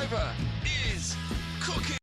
driver is cooking.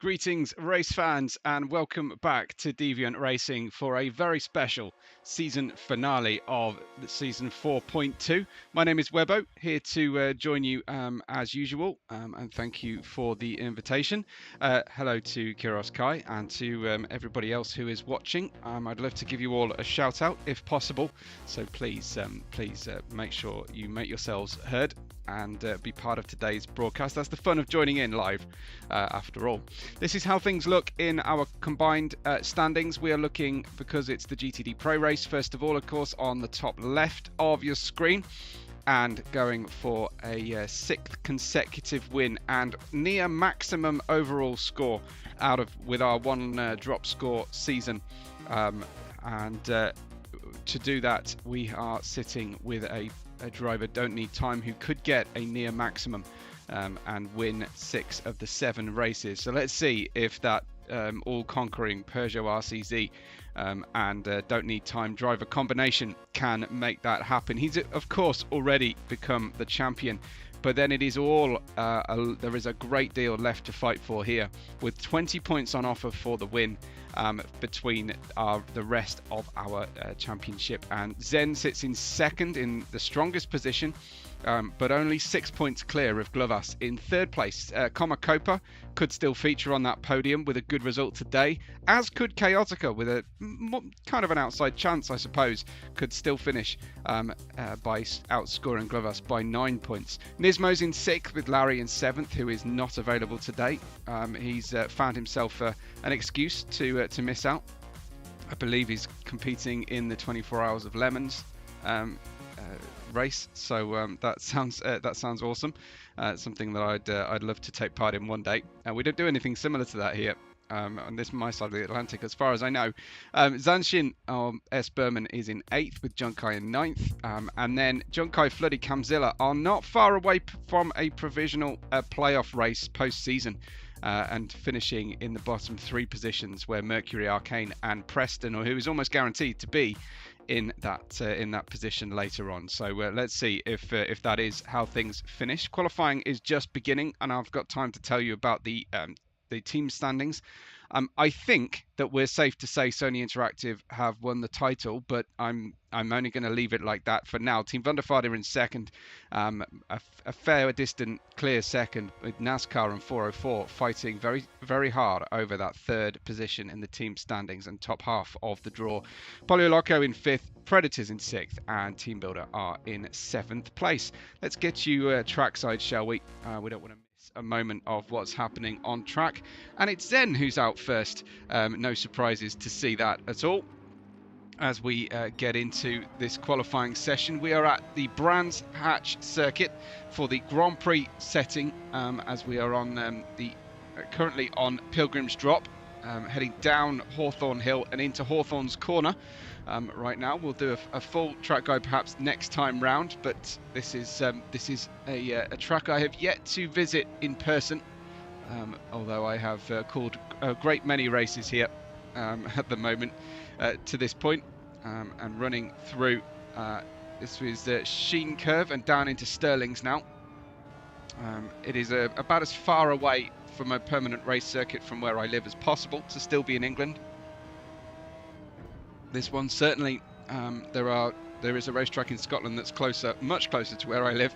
Greetings, race fans, and welcome back to Deviant Racing for a very special season finale of the season 4.2. My name is Webbo, here to join you as usual, and thank you for the invitation. Hello to Kiros Kai and to everybody else who is watching. I'd love to give you all a shout out if possible, so please make sure you make yourselves heard and be part of today's broadcast. That's the fun of joining in live, after all. This is how things look in our combined standings. We are looking, because it's the GTDPRO race, first of all, of course, on the top left of your screen, and going for a sixth consecutive win and near maximum overall score with our one drop score season. To do that, we are sitting with a driver, Don't Need Time, who could get a near maximum and win 6 of the 7 races. So let's see if that all-conquering Peugeot RCZ and Don't Need Time driver combination can make that happen. He's of course already become the champion, but then it is all there is a great deal left to fight for here, with 20 points on offer for the win between the rest of our championship. And Zen sits in second in the strongest position, but only 6 points clear of Glovas in third place. Copa could still feature on that podium with a good result today, as could Chaotica with a kind of an outside chance, I suppose, could still finish by outscoring Glovas by 9 points. Nismo's in 6th with Larry in 7th, who is not available today. He's found himself an excuse to miss out. I believe he's competing in the 24 Hours of Lemons race, so that sounds awesome. Something that I'd love to take part in one day. We don't do anything similar to that here on my side of the Atlantic, as far as I know. Zanshin S. Berman is in 8th with Junkai in 9th, and then Junkai, Floody, Camzilla are not far away from a provisional playoff race post-season, and finishing in the bottom 3 positions, where Mercury, Arcane and Preston, who is almost guaranteed to be in that position later on. So let's see if that is how things finish. Qualifying is just beginning, and I've got time to tell you about the team standings. I think that we're safe to say Sony Interactive have won the title, but I'm only going to leave it like that for now. Team Wundervaart in second, a fair distant clear second, with NASCAR and 404 fighting very, very hard over that third position in the team standings and top half of the draw. Polio Loco in 5th, Predators in 6th, and Team Builder are in 7th place. Let's get you trackside, shall we? We don't want to a moment of what's happening on track, and it's Zen who's out first. No surprises to see that at all. As we get into this qualifying session, we are at the Brands Hatch circuit for the Grand Prix setting, as we are on currently on Pilgrim's Drop, heading down Hawthorne Hill and into Hawthorne's Corner. Right now, we'll do a full track guide perhaps next time round, but this is a track I have yet to visit in person, although I have called a great many races here at the moment to this point, and running through this is Sheen Curve and down into Stirlings now. It is about as far away from a permanent race circuit from where I live as possible to still be in England. This one certainly, there is a racetrack in Scotland that's closer, much closer to where I live,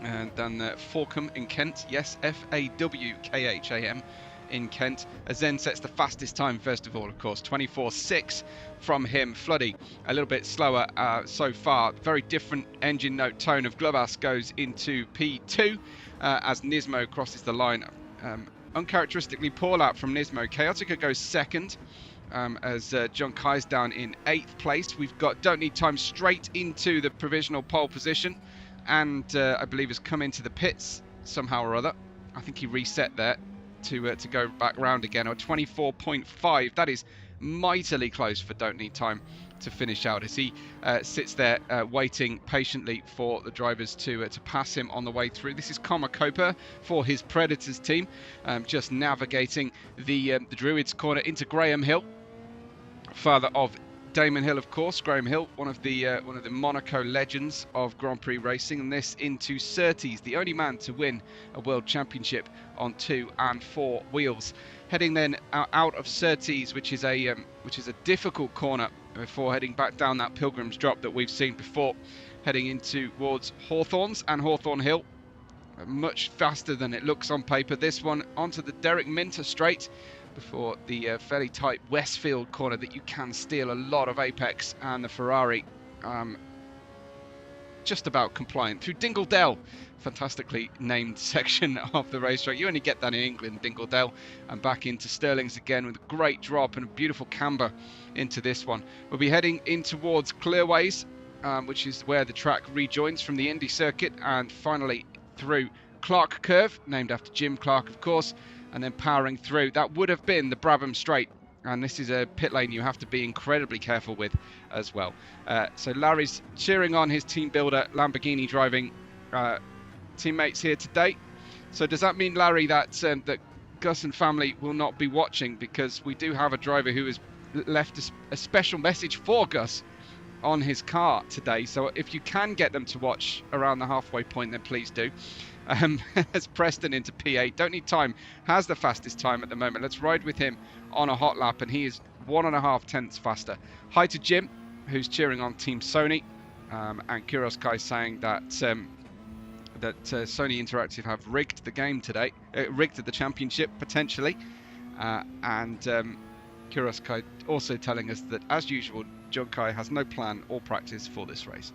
than Fawkham in Kent. Yes, Fawkham in Kent. Zen sets the fastest time first of all, of course, 24.6 from him. Floody a little bit slower so far. Very different engine note tone of Glovas goes into P2 as Nismo crosses the line. Uncharacteristically poor lap from Nismo. Chaotica goes second. As John Kai's down in 8th place. We've got Don't Need Time straight into the provisional pole position, and I believe has come into the pits somehow or other. I think he reset there to go back round again. Or 24.5. That is mightily close for Don't Need Time to finish out, as he sits there waiting patiently for the drivers to pass him on the way through. This is Copa for his Predators team, just navigating the Druids corner into Graham Hill. Father of Damon Hill, of course, Graham Hill, one of the Monaco legends of Grand Prix racing, and this into Surtees, the only man to win a World Championship on 2 and 4 wheels. Heading then out of Surtees, which is a difficult corner before heading back down that Pilgrim's Drop that we've seen before, heading into towards Hawthorns and Hawthorn Hill. Much faster than it looks on paper. This one onto the Derek Minter straight before the fairly tight Westfield corner that you can steal a lot of apex, and the Ferrari just about compliant through Dingledale, fantastically named section of the racetrack. You only get that in England, Dingledale, and back into Stirlings again with a great drop and a beautiful camber into this one. We'll be heading in towards Clearways, which is where the track rejoins from the Indy circuit, and finally through Clark Curve, named after Jim Clark, of course, and then powering through. That would have been the Brabham Straight, and this is a pit lane you have to be incredibly careful with as well. So Larry's cheering on his team builder Lamborghini driving teammates here today. So does that mean, Larry, that that Gus and family will not be watching, because we do have a driver who has left a special message for Gus on his car today? So if you can get them to watch around the halfway point, then please do. As Preston into P8, don't need time, has the fastest time at the moment. Let's ride with him on a hot lap, and he is 1.5 tenths faster. Hi to Jim, who's cheering on Team Sony, and Kuros Kai saying that Sony Interactive have rigged the game today, rigged the championship potentially, and Kuros Kai also telling us that, as usual, John Kai has no plan or practice for this race.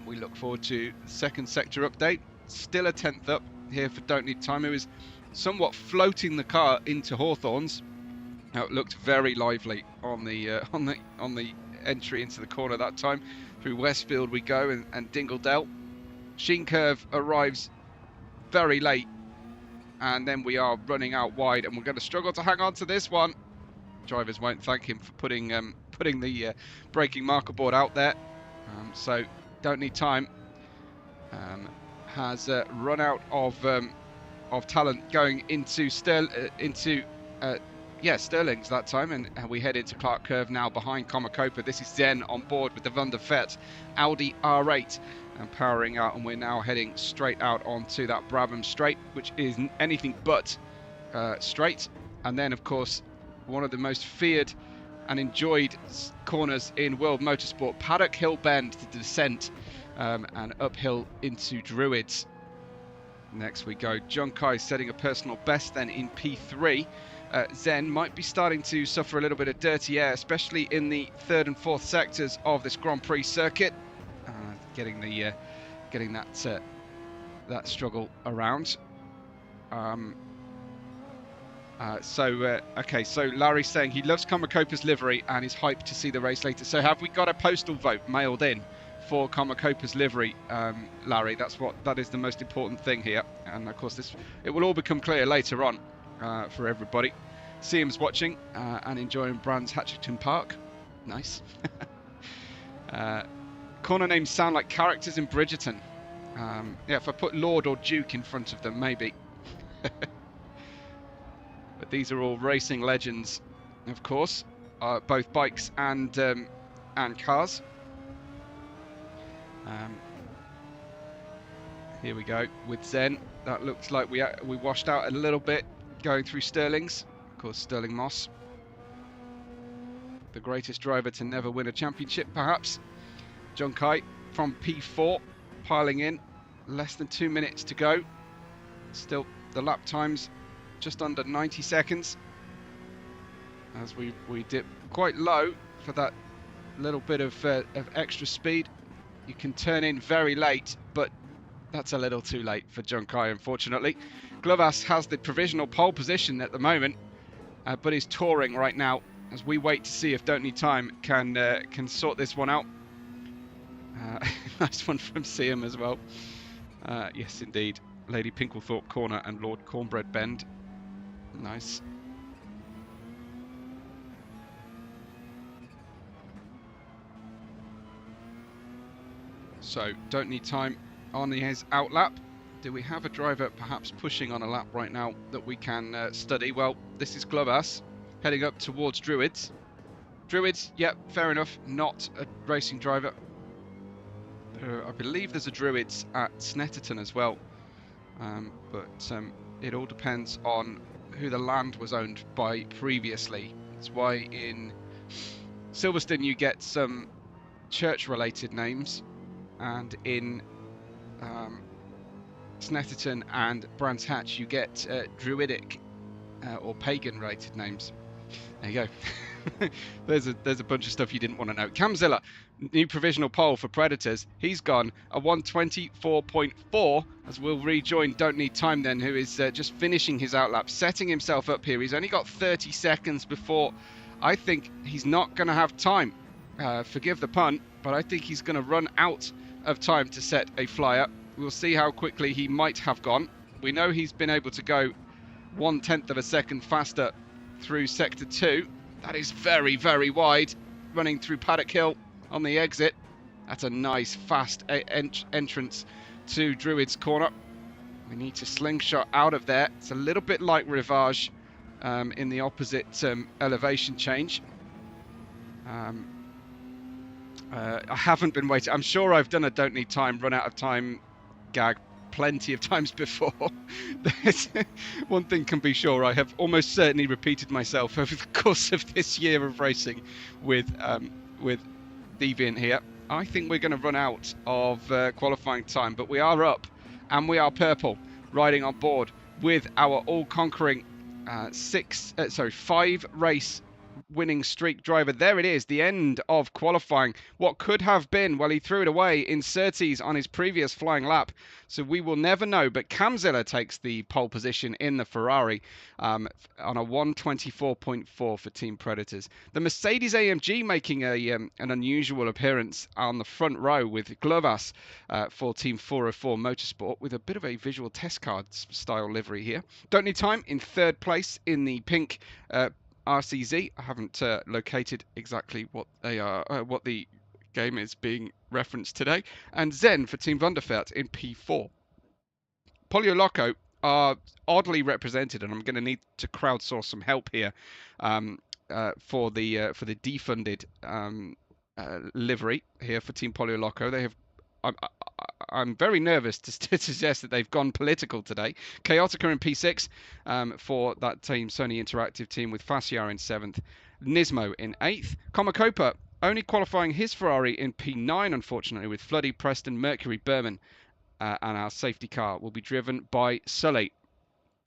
We look forward to the second sector update. Still a 10th up here for Don't Need Time, who is somewhat floating the car into Hawthorns. Now, it looked very lively on the entry into the corner that time. Through Westfield we go, and Dingledale. Sheen Curve arrives very late, and then we are running out wide, and we're going to struggle to hang on to this one. Drivers won't thank him for putting the braking marker board out there. So Don't Need Time has run out of talent going into Stirlings that time, and we head into Clark Curve now behind Komakopa. This is Zen on board with the Van der Vet Audi R8 and powering out, and we're now heading straight out onto that Brabham Straight, which is anything but straight. And then, of course, one of the most feared and enjoyed corners in World Motorsport, Paddock Hill Bend, the descent, and uphill into Druids. Next we go. John Kai setting a personal best then in P3. Zen might be starting to suffer a little bit of dirty air, especially in the third and fourth sectors of this Grand Prix circuit, getting that struggle around. Okay, so Larry's saying he loves Komakopa's livery and is hyped to see the race later. So have we got a postal vote mailed in for Komakopa's livery, Larry? That is the most important thing here, and of course it will all become clear later on for everybody. Siam's watching and enjoying Brands Hatchington Park. Nice. Corner names sound like characters in Bridgerton. Yeah, if I put Lord or Duke in front of them, maybe. But these are all racing legends, of course, both bikes and cars. Here we go with Zen. That looks like we washed out a little bit going through Stirlings. Of course, Sterling Moss, the greatest driver to never win a championship, perhaps. John Kai from P4 piling in, less than 2 minutes to go. Still, the lap times just under 90 seconds as we dip quite low for that little bit of extra speed. You can turn in very late, but that's a little too late for John Kai, unfortunately. Glovas has the provisional pole position at the moment, but is touring right now as we wait to see if Don't Need Time can sort this one out. Nice one from Siam as well. Yes, indeed. Lady Pinklethorpe Corner and Lord Cornbread Bend. Nice. So, Don't Need Time on his out lap. Do we have a driver perhaps pushing on a lap right now that we can study? Well, this is Glovas. heading up towards Druids. Druids, yep, fair enough, not a racing driver. I believe there's a Druids at Snetterton as well, but it all depends on who the land was owned by previously. That's why in Silverstone you get some church-related names, and in Snetterton and Brands Hatch you get Druidic or pagan-related names. There you go. there's a bunch of stuff you didn't want to know. Camzilla, new provisional pole for Predators. He's gone a 124.4 as we'll rejoin Don't Need Time then, who is just finishing his outlap, setting himself up here. He's only got 30 seconds before. I think he's not going to have time. Forgive the pun, but I think he's going to run out of time to set a flyer. We'll see how quickly he might have gone. We know he's been able to go 1/10 of a second faster through Sector 2. That is very, very wide, running through Paddock Hill on the exit. That's a nice, fast entrance to Druids Corner. We need to slingshot out of there. It's a little bit like Rivage in the opposite elevation change. I haven't been waiting. I'm sure I've done a Don't Need Time, run out of time gag plenty of times before. One thing can be sure, I have almost certainly repeated myself over the course of this year of racing with Deviant here. I think we're going to run out of qualifying time, but we are up and we are purple, riding on board with our all-conquering 5 race winning streak driver. There it is, the end of qualifying. What could have been, well, he threw it away in Surtees on his previous flying lap, so we will never know. But Camzilla takes the pole position in the Ferrari on a 124.4 for Team Predators. The Mercedes AMG making an unusual appearance on the front row with Glovas for Team 404 Motorsport, with a bit of a visual test card style livery here. Don't Need Time in third place in the pink RCZ. I haven't located exactly what they are, what the game is being referenced today. And Zen for Team Wunderfeld in P4. Polio Loco are oddly represented, and I'm going to need to crowdsource some help here for the defunded livery here for Team Polio Loco. They have. I'm very nervous to suggest that they've gone political today. Chaotica in P6 for that team, Sony Interactive team, with Faciar in 7th. Nismo in 8th. Komakopa only qualifying his Ferrari in P9, unfortunately, with Floody, Preston, Mercury, Berman, and our safety car will be driven by Sully.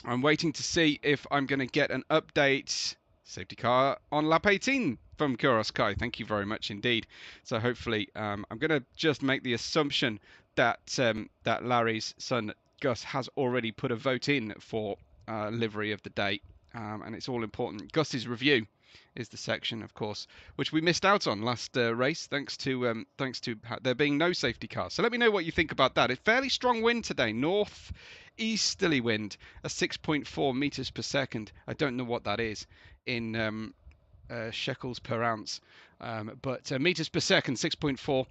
I'm waiting to see if I'm going to get an update safety car on lap 18 from Kuroskai. Thank you very much indeed. So hopefully I'm going to just make the assumption that that Larry's son Gus has already put a vote in for livery of the day, and it's all important. Gus's review is the section, of course, which we missed out on last race, thanks to there being no safety car. So let me know what you think about that. It's fairly strong wind today, north easterly wind, a 6.4 meters per second. I don't know what that is in shekels per ounce, but meters per second, 6.4.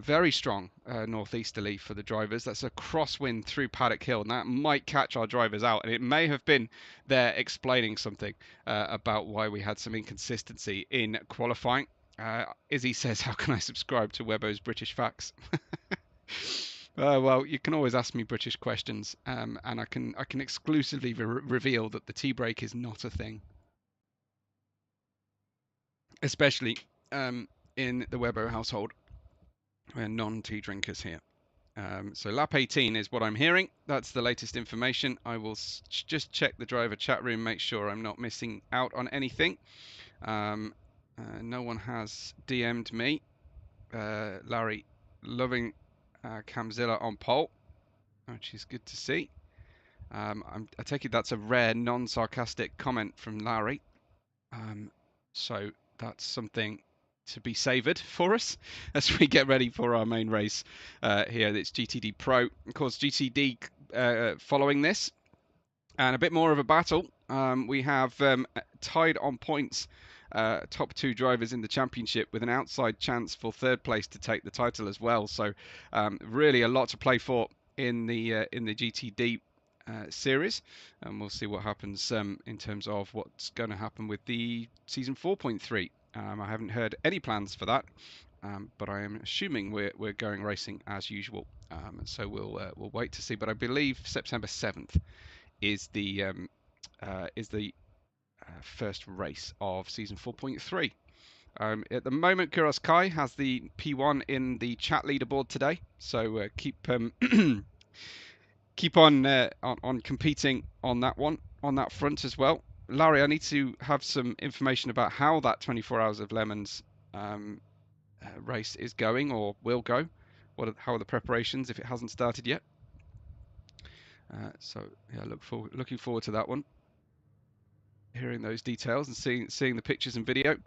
Very strong northeasterly for the drivers. That's a crosswind through Paddock Hill, and that might catch our drivers out. And it may have been there explaining something about why we had some inconsistency in qualifying. Izzy says, "How can I subscribe to Webbo's British Facts?" Well, you can always ask me British questions, and I can exclusively reveal that the tea break is not a thing, especially in the Webbo household. We're non-tea drinkers here. So lap 18 is what I'm hearing. That's the latest information. I will just check the driver chat room, make sure I'm not missing out on anything. No one has DM'd me. Larry loving Camzilla on pole, which is good to see. I take it that's a rare non-sarcastic comment from Larry. So that's something to be savoured for us as we get ready for our main race here. It's GTDPRO. Of course, GTD following this, and a bit more of a battle. We have tied on points top two drivers in the championship, with an outside chance for third place to take the title as well. So really a lot to play for in the GTD series, and we'll see what happens in terms of what's going to happen with the season 4.3. I haven't heard any plans for that, but I am assuming we're going racing as usual. So we'll wait to see. But I believe September 7th is the first race of season 4.3. At the moment, Kuros Kai has the P1 in the chat leaderboard today, so keep keep on competing on that front as well. Larry, I need to have some information about how that 24 Hours of Lemons race is going or will go. How are the preparations if it hasn't started yet? So yeah, looking forward to that one. Hearing those details and seeing the pictures and video.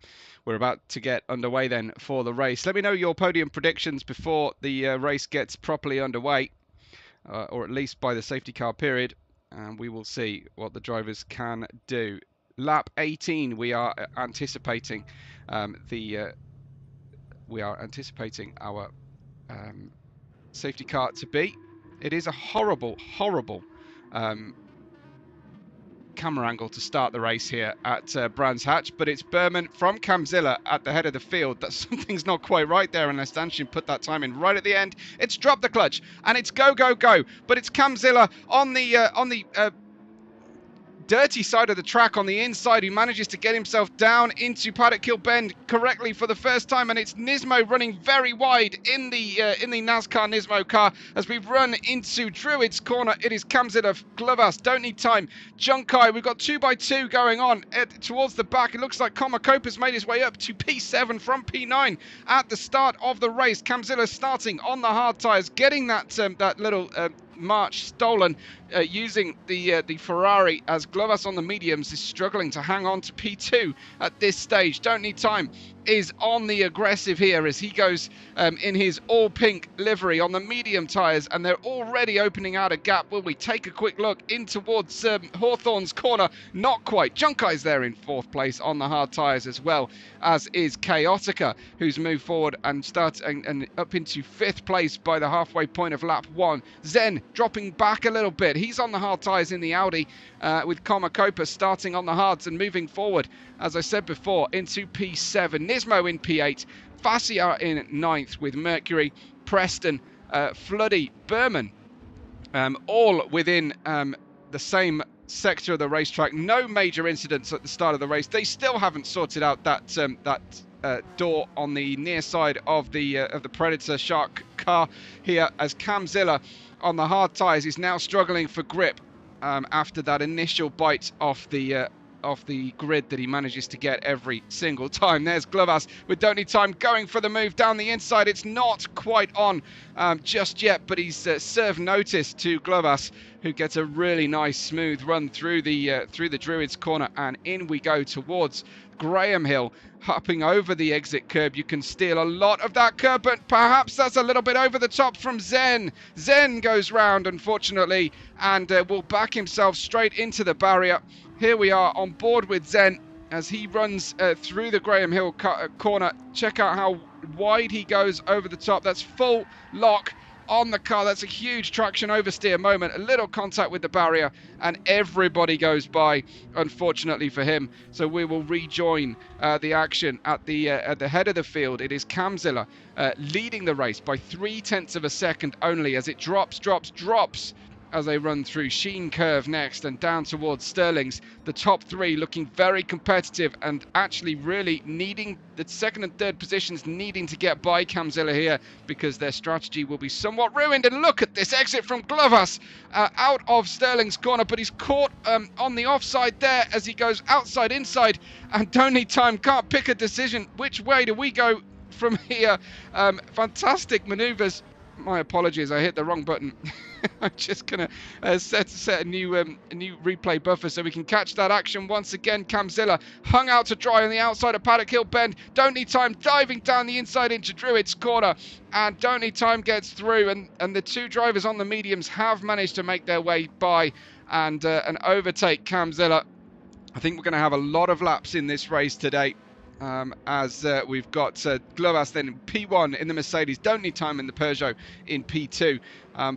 We're about to get underway then for the race. Let me know your podium predictions before the race gets properly underway, or at least by the safety car period, and we will see what the drivers can do. Lap 18, we are anticipating our safety car to be. It is a horrible camera angle to start the race here at Brands Hatch, but it's Berman from Camzilla at the head of the field. That something's not quite right there unless Danshin put that time in right at the end. It's dropped the clutch and it's go, but it's Camzilla on the dirty side of the track on the inside who manages to get himself down into Paddock Hill Bend correctly for the first time, and it's Nismo running very wide in the NASCAR Nismo car as we've run into Druid's corner. It is Camzilla, Glovas, don't need time, Junkai. We've got 2x2 going on towards the back. It looks like Comacopa's made his way up to P7 from P9 at the start of the race. Camzilla starting on the hard tyres, getting that little march stolen using the Ferrari, as Glovas on the mediums is struggling to hang on to P2 at this stage. Don't need time is on the aggressive here as he goes in his all pink livery on the medium tyres, and they're already opening out a gap. Will we take a quick look in towards Hawthorne's corner? Not quite. Junkai's there in 4th place on the hard tyres, as well as is Chaotica, who's moved forward and starts and up into 5th place by the halfway point of lap 1. Zen dropping back a little bit. He's on the hard tyres in the Audi with Comacopa starting on the hards and moving forward, as I said before, into P7. Nismo in P8. Fassia in 9th with Mercury, Preston, Floody, Berman, all within the same sector of the racetrack. No major incidents at the start of the race. They still haven't sorted out that door on the near side of the Predator Shark car here, as Camzilla on the hard tyres is now struggling for grip after that initial bite off the grid that he manages to get every single time. There's Glovas with Don't Need Time going for the move down the inside. It's not quite on just yet, but he's served notice to Glovas, who gets a really nice smooth run through the Druids corner, and in we go towards Graham Hill, hopping over the exit curb. You can steal a lot of that curb, but perhaps that's a little bit over the top from Zen. Zen goes round, unfortunately, and will back himself straight into the barrier. Here we are on board with Zen as he runs through the Graham Hill corner. Check out how wide he goes over the top. That's full lock on the car. That's a huge traction oversteer moment. A little contact with the barrier and everybody goes by, unfortunately for him. So we will rejoin the action at the head of the field. It is Camzilla leading the race by 0.3 of a second only, as it drops as they run through Sheen Curve next and down towards Sterling's. The top 3 looking very competitive and actually really needing the 2nd and 3rd positions, needing to get by Camzilla here because their strategy will be somewhat ruined. And look at this exit from Glovas out of Sterling's corner, but he's caught on the offside there as he goes outside inside, and Don't Need Time can't pick a decision. Which way do we go from here? Fantastic maneuvers. My apologies, I hit the wrong button. I'm just gonna set a new replay buffer so we can catch that action once again. Camzilla hung out to dry on the outside of Paddock Hill Bend. Don't Need Time diving down the inside into Druid's corner, and Don't Need Time gets through, and the 2 drivers on the mediums have managed to make their way by and overtake Camzilla. I think we're going to have a lot of laps in this race today. as we've got Glovas then in P1 in the Mercedes, don't need time in the Peugeot in P2,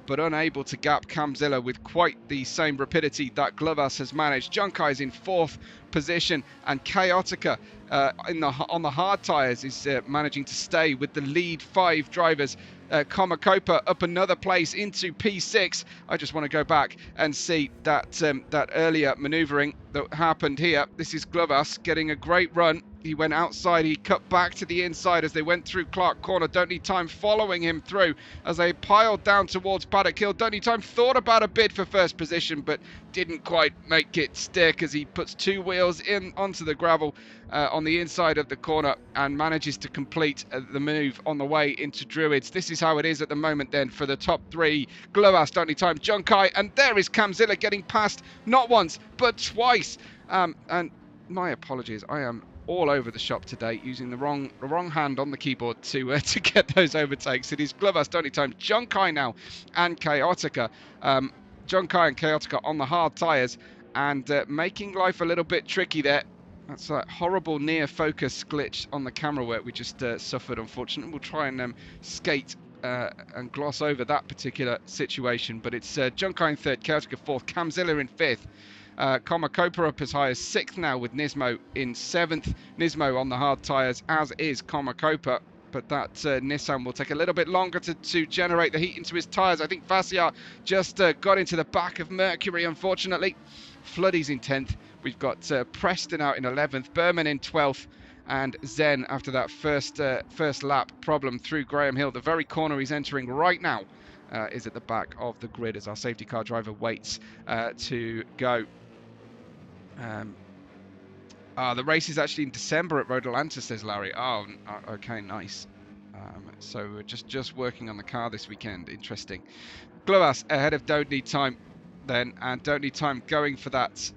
but unable to gap Camzilla with quite the same rapidity that Glovas has managed. Junkai's in 4th position, and Chaotica on the hard tyres is managing to stay with the lead 5 drivers. Komakopa up another place into P6. I just want to go back and see that that earlier manoeuvring that happened here. This is Glovas getting a great run. He went outside, he cut back to the inside as they went through Clark Corner. Don't need time following him through as they piled down towards Paddock Hill. Don't need time thought about a bid for first position, but didn't quite make it stick as he puts 2 wheels in onto the gravel on the inside of the corner and manages to complete the move on the way into Druids. This is how it is at the moment then for the top 3. Glovas, don't need time, Junkai, and there is Camzilla getting past not once but twice. And my apologies, I am all over the shop today, using the wrong hand on the keyboard to get those overtakes. It is Glovas, don't need time, Junkai now, and Chaotica. Junkai and Chaotica on the hard tyres, and making life a little bit tricky there. That's that horrible near focus glitch on the camera work we just suffered, unfortunately. We'll try and skate and gloss over that particular situation, but it's Junkai in 3rd, Chaotica 4th, Camzilla in 5th. Komakopa up as high as 6th now, with Nismo in 7th. Nismo on the hard tyres, as is Komakopa, but that Nissan will take a little bit longer to generate the heat into his tyres. I think Vassiar just got into the back of Mercury, unfortunately. Floodie's in 10th. We've got Preston out in 11th, Berman in 12th, and Zen after that first lap problem through Graham Hill. The very corner he's entering right now is at the back of the grid as our safety car driver waits to go. The race is actually in December at Road Atlanta, says Larry. Oh, okay, nice. So we're just working on the car this weekend. Interesting. Glovas ahead of Don't Need Time then, and Don't Need Time going for that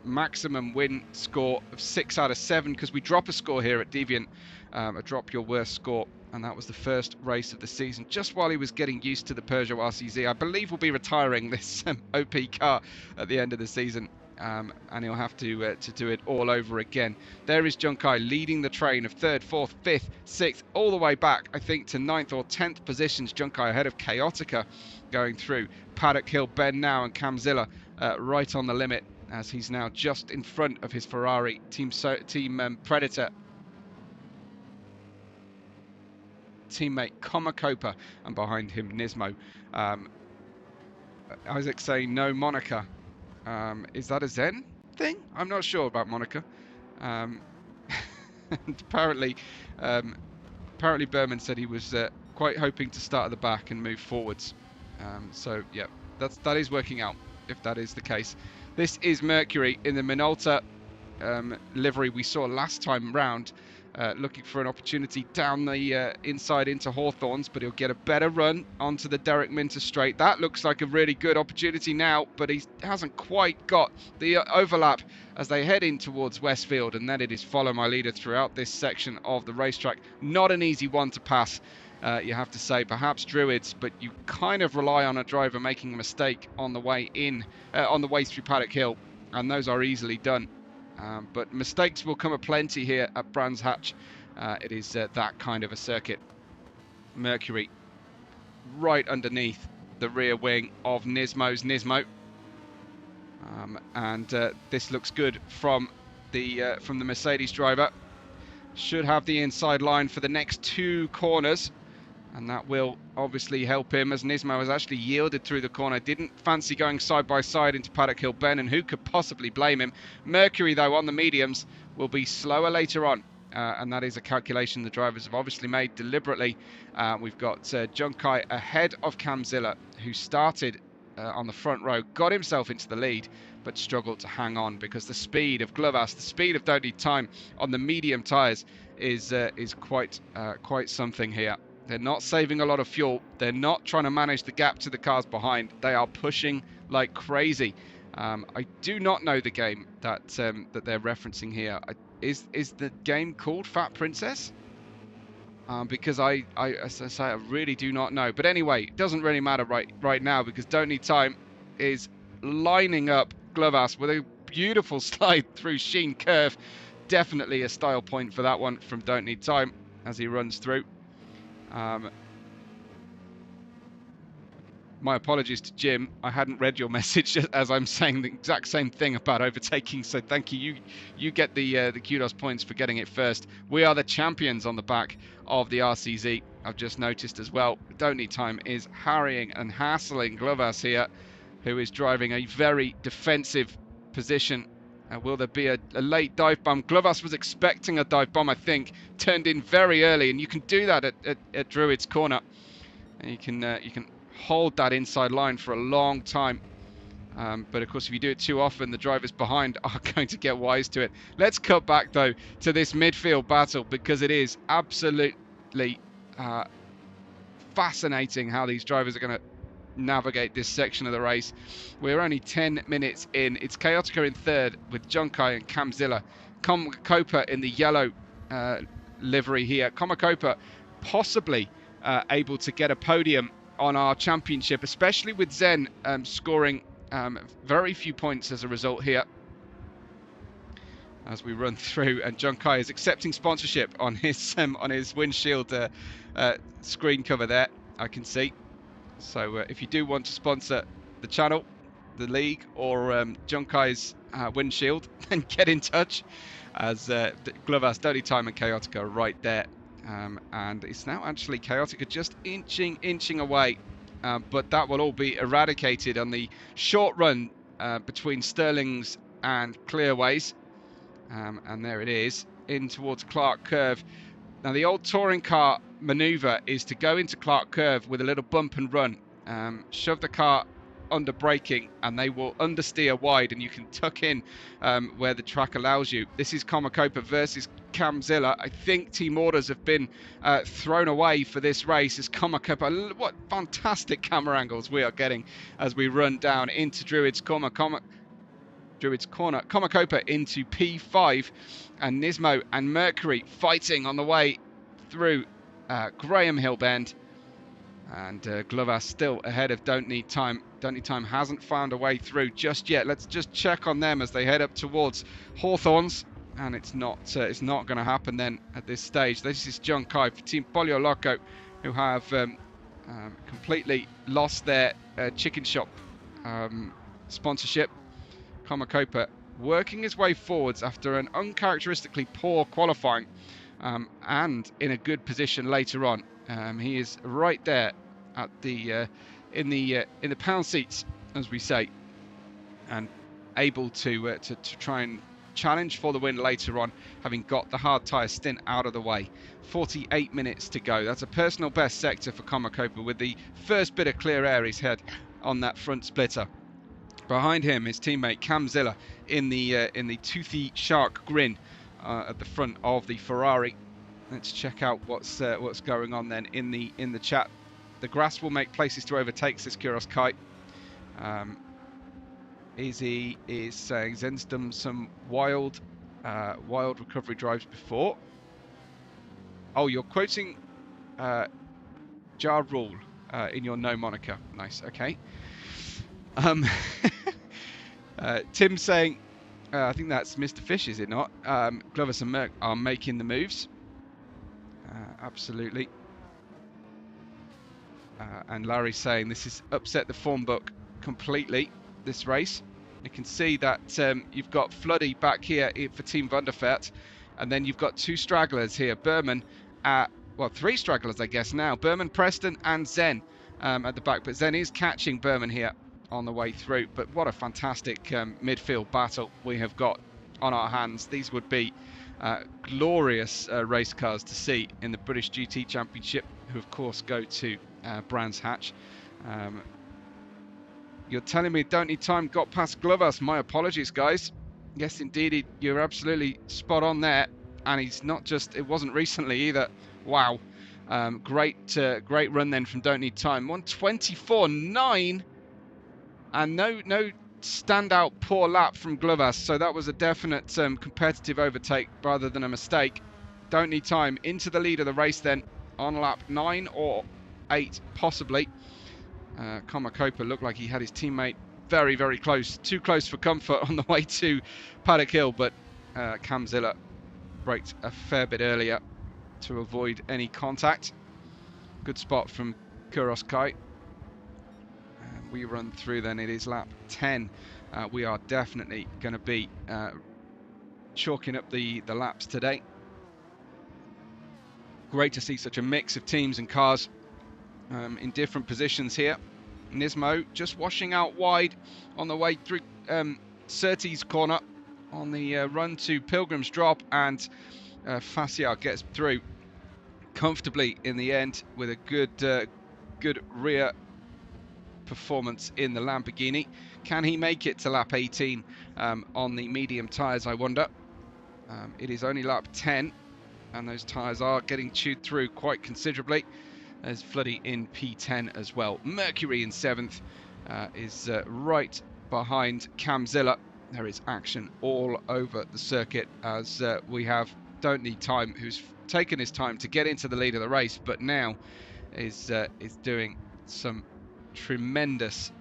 maximum win score of 6 out of 7, because we drop a score here at Deviant, a drop your worst score, and that was the first race of the season, just while he was getting used to the Peugeot RCZ. I believe we'll be retiring this OP car at the end of the season, and he'll have to do it all over again. There is Junkai leading the train of 3rd, 4th, 5th, 6th, all the way back, I think, to 9th or 10th positions. Junkai ahead of Chaotica going through Paddock Hill Bend now, and Camzilla right on the limit, as he's now just in front of his Ferrari team Predator teammate Komakopa, and behind him Nismo. Isaac saying no Monica. Is that a Zen thing? I'm not sure about Monica. And apparently Berman said he was quite hoping to start at the back and move forwards. So yeah, that is working out, if that is the case. This is Mercury in the Minolta livery we saw last time round, looking for an opportunity down the inside into Hawthorns, but he'll get a better run onto the Derek Minter straight. That looks like a really good opportunity now, but he hasn't quite got the overlap as they head in towards Westfield, and then it is follow my leader throughout this section of the racetrack. Not an easy one to pass, you have to say. Perhaps Druids, but you kind of rely on a driver making a mistake on the way in, on the way through Paddock Hill, and those are easily done. But mistakes will come aplenty here at Brands Hatch. It is that kind of a circuit. Mercury right underneath the rear wing of Nismo's Nismo. And this looks good from the Mercedes driver. Should have the inside line for the next 2 corners, and that will obviously help him, as Nismo has actually yielded through the corner. Didn't fancy going side by side into Paddock Hill Bend, and who could possibly blame him? Mercury, though, on the mediums will be slower later on, and that is a calculation the drivers have obviously made deliberately. We've got Junkai ahead of Camzilla, who started on the front row, got himself into the lead, but struggled to hang on because the speed of Glovas, the speed of Don't Need Time on the medium tyres is quite something here. They're not saving a lot of fuel. They're not trying to manage the gap to the cars behind. They are pushing like crazy. I do not know the game that they're referencing here. Is the game called Fat Princess? Because as I say, I really do not know. But anyway, it doesn't really matter right now, because Don't Need Time is lining up Glovas with a beautiful slide through Sheen Curve definitely a style point for that one from Don't Need Time as he runs through. My apologies to Jim. I hadn't read your message as I'm saying the exact same thing about overtaking. So thank you. You get the kudos points for getting it first. We are the champions on the back of the RCZ. I've just noticed as well. Don't Need Time is harrying and hassling Glovas here, who is driving a very defensive position. Will there be a late dive bomb? Glovas was expecting a dive bomb, I think. Turned in very early, and you can do that at Druid's Corner. And you can hold that inside line for a long time. But of course, if you do it too often, the drivers behind are going to get wise to it. Let's cut back, though, to this midfield battle, because it is absolutely fascinating how these drivers are going to navigate this section of the race. We're only 10 minutes in. It's Chaotica in third with Junkai and Camzilla. Comacopa in the yellow livery here. Comacopa possibly able to get a podium on our championship, especially with Zen scoring very few points as a result here. As we run through, and Junkai is accepting sponsorship on his windshield screen cover there, I can see. So if you do want to sponsor the channel, the league, or Junkai's windshield, then get in touch, as Glovas, Don't Need Time and Chaotica are right there. And it's now actually Chaotica just inching away, but that will all be eradicated on the short run between Stirling's and Clearways. And there it is, in towards Clark Curve. Now the old touring car maneuver is to go into Clark Curve with a little bump and run, shove the car under braking, and they will understeer wide, and you can tuck in where the track allows you. This is Comacopa versus Camzilla. I think team orders have been thrown away for this race as Comacopa. What fantastic camera angles we are getting as we run down into Druid's Corner. Comacopa into P5, and Nismo and Mercury fighting on the way through Graham Hill Bend, and Glovas still ahead of Don't Need Time. Don't Need Time hasn't found a way through just yet. Let's just check on them as they head up towards Hawthorns, and it's not going to happen then at this stage. This is Junkai for Team Pollo Loco, who have completely lost their chicken shop sponsorship. Comacopa working his way forwards after an uncharacteristically poor qualifying, and in a good position later on. He is right there at the in the pound seats, as we say, and able to try and challenge for the win later on, having got the hard tyre stint out of the way. 48 minutes to go. That's a personal best sector for Comacopa, with the first bit of clear air he's had on that front splitter. Behind him, his teammate Camzilla in the toothy shark grin at the front of the Ferrari. Let's check out what's going on then in the chat. The grass will make places to overtake, says Kuros Kite. Izzy is saying Zen's done some wild recovery drives before. Oh, you're quoting Jar Rule in your no moniker. Nice, okay. Tim saying, I think that's Mr. Fish, is it not? Glovas and Merck are making the moves. Absolutely. And Larry saying this has upset the form book completely, this race. You can see that you've got Floody back here for Team Vanderfert, and then you've got two stragglers here, Berman, well, three stragglers I guess now, Berman, Preston and Zen at the back, but Zen is catching Berman here on the way through. But what a fantastic midfield battle we have got on our hands. These would be glorious race cars to see in the British GT Championship, who of course go to Brands Hatch. You're telling me Don't Need Time got past Glovas. My apologies, guys. Yes, indeed, you're absolutely spot on there. And he's not just, it wasn't recently either. Wow. Great run then from Don't Need Time. 1:24.9. And no standout poor lap from Glovas. So that was a definite competitive overtake rather than a mistake. Don't Need Time into the lead of the race then on lap 9 or 8 possibly. Comacopa looked like he had his teammate very, very close. Too close for comfort on the way to Paddock Hill, but Camzilla braked a fair bit earlier to avoid any contact. Good spot from Kuroski. And we run through then, it is lap 10. We are definitely going to be chalking up the laps today. Great to see such a mix of teams and cars in different positions here. Nismo just washing out wide on the way through Surtees corner on the run to Pilgrim's Drop, and Fassiar gets through comfortably in the end with a good rear performance in the Lamborghini. Can he make it to lap 18 on the medium tyres, I wonder? It is only lap 10 and those tyres are getting chewed through quite considerably. There's Floody in P10 as well. Mercury in 7th is right behind Camzilla. There is action all over the circuit as we have Don't Need Time, who's taken his time to get into the lead of the race, but now is doing some tremendous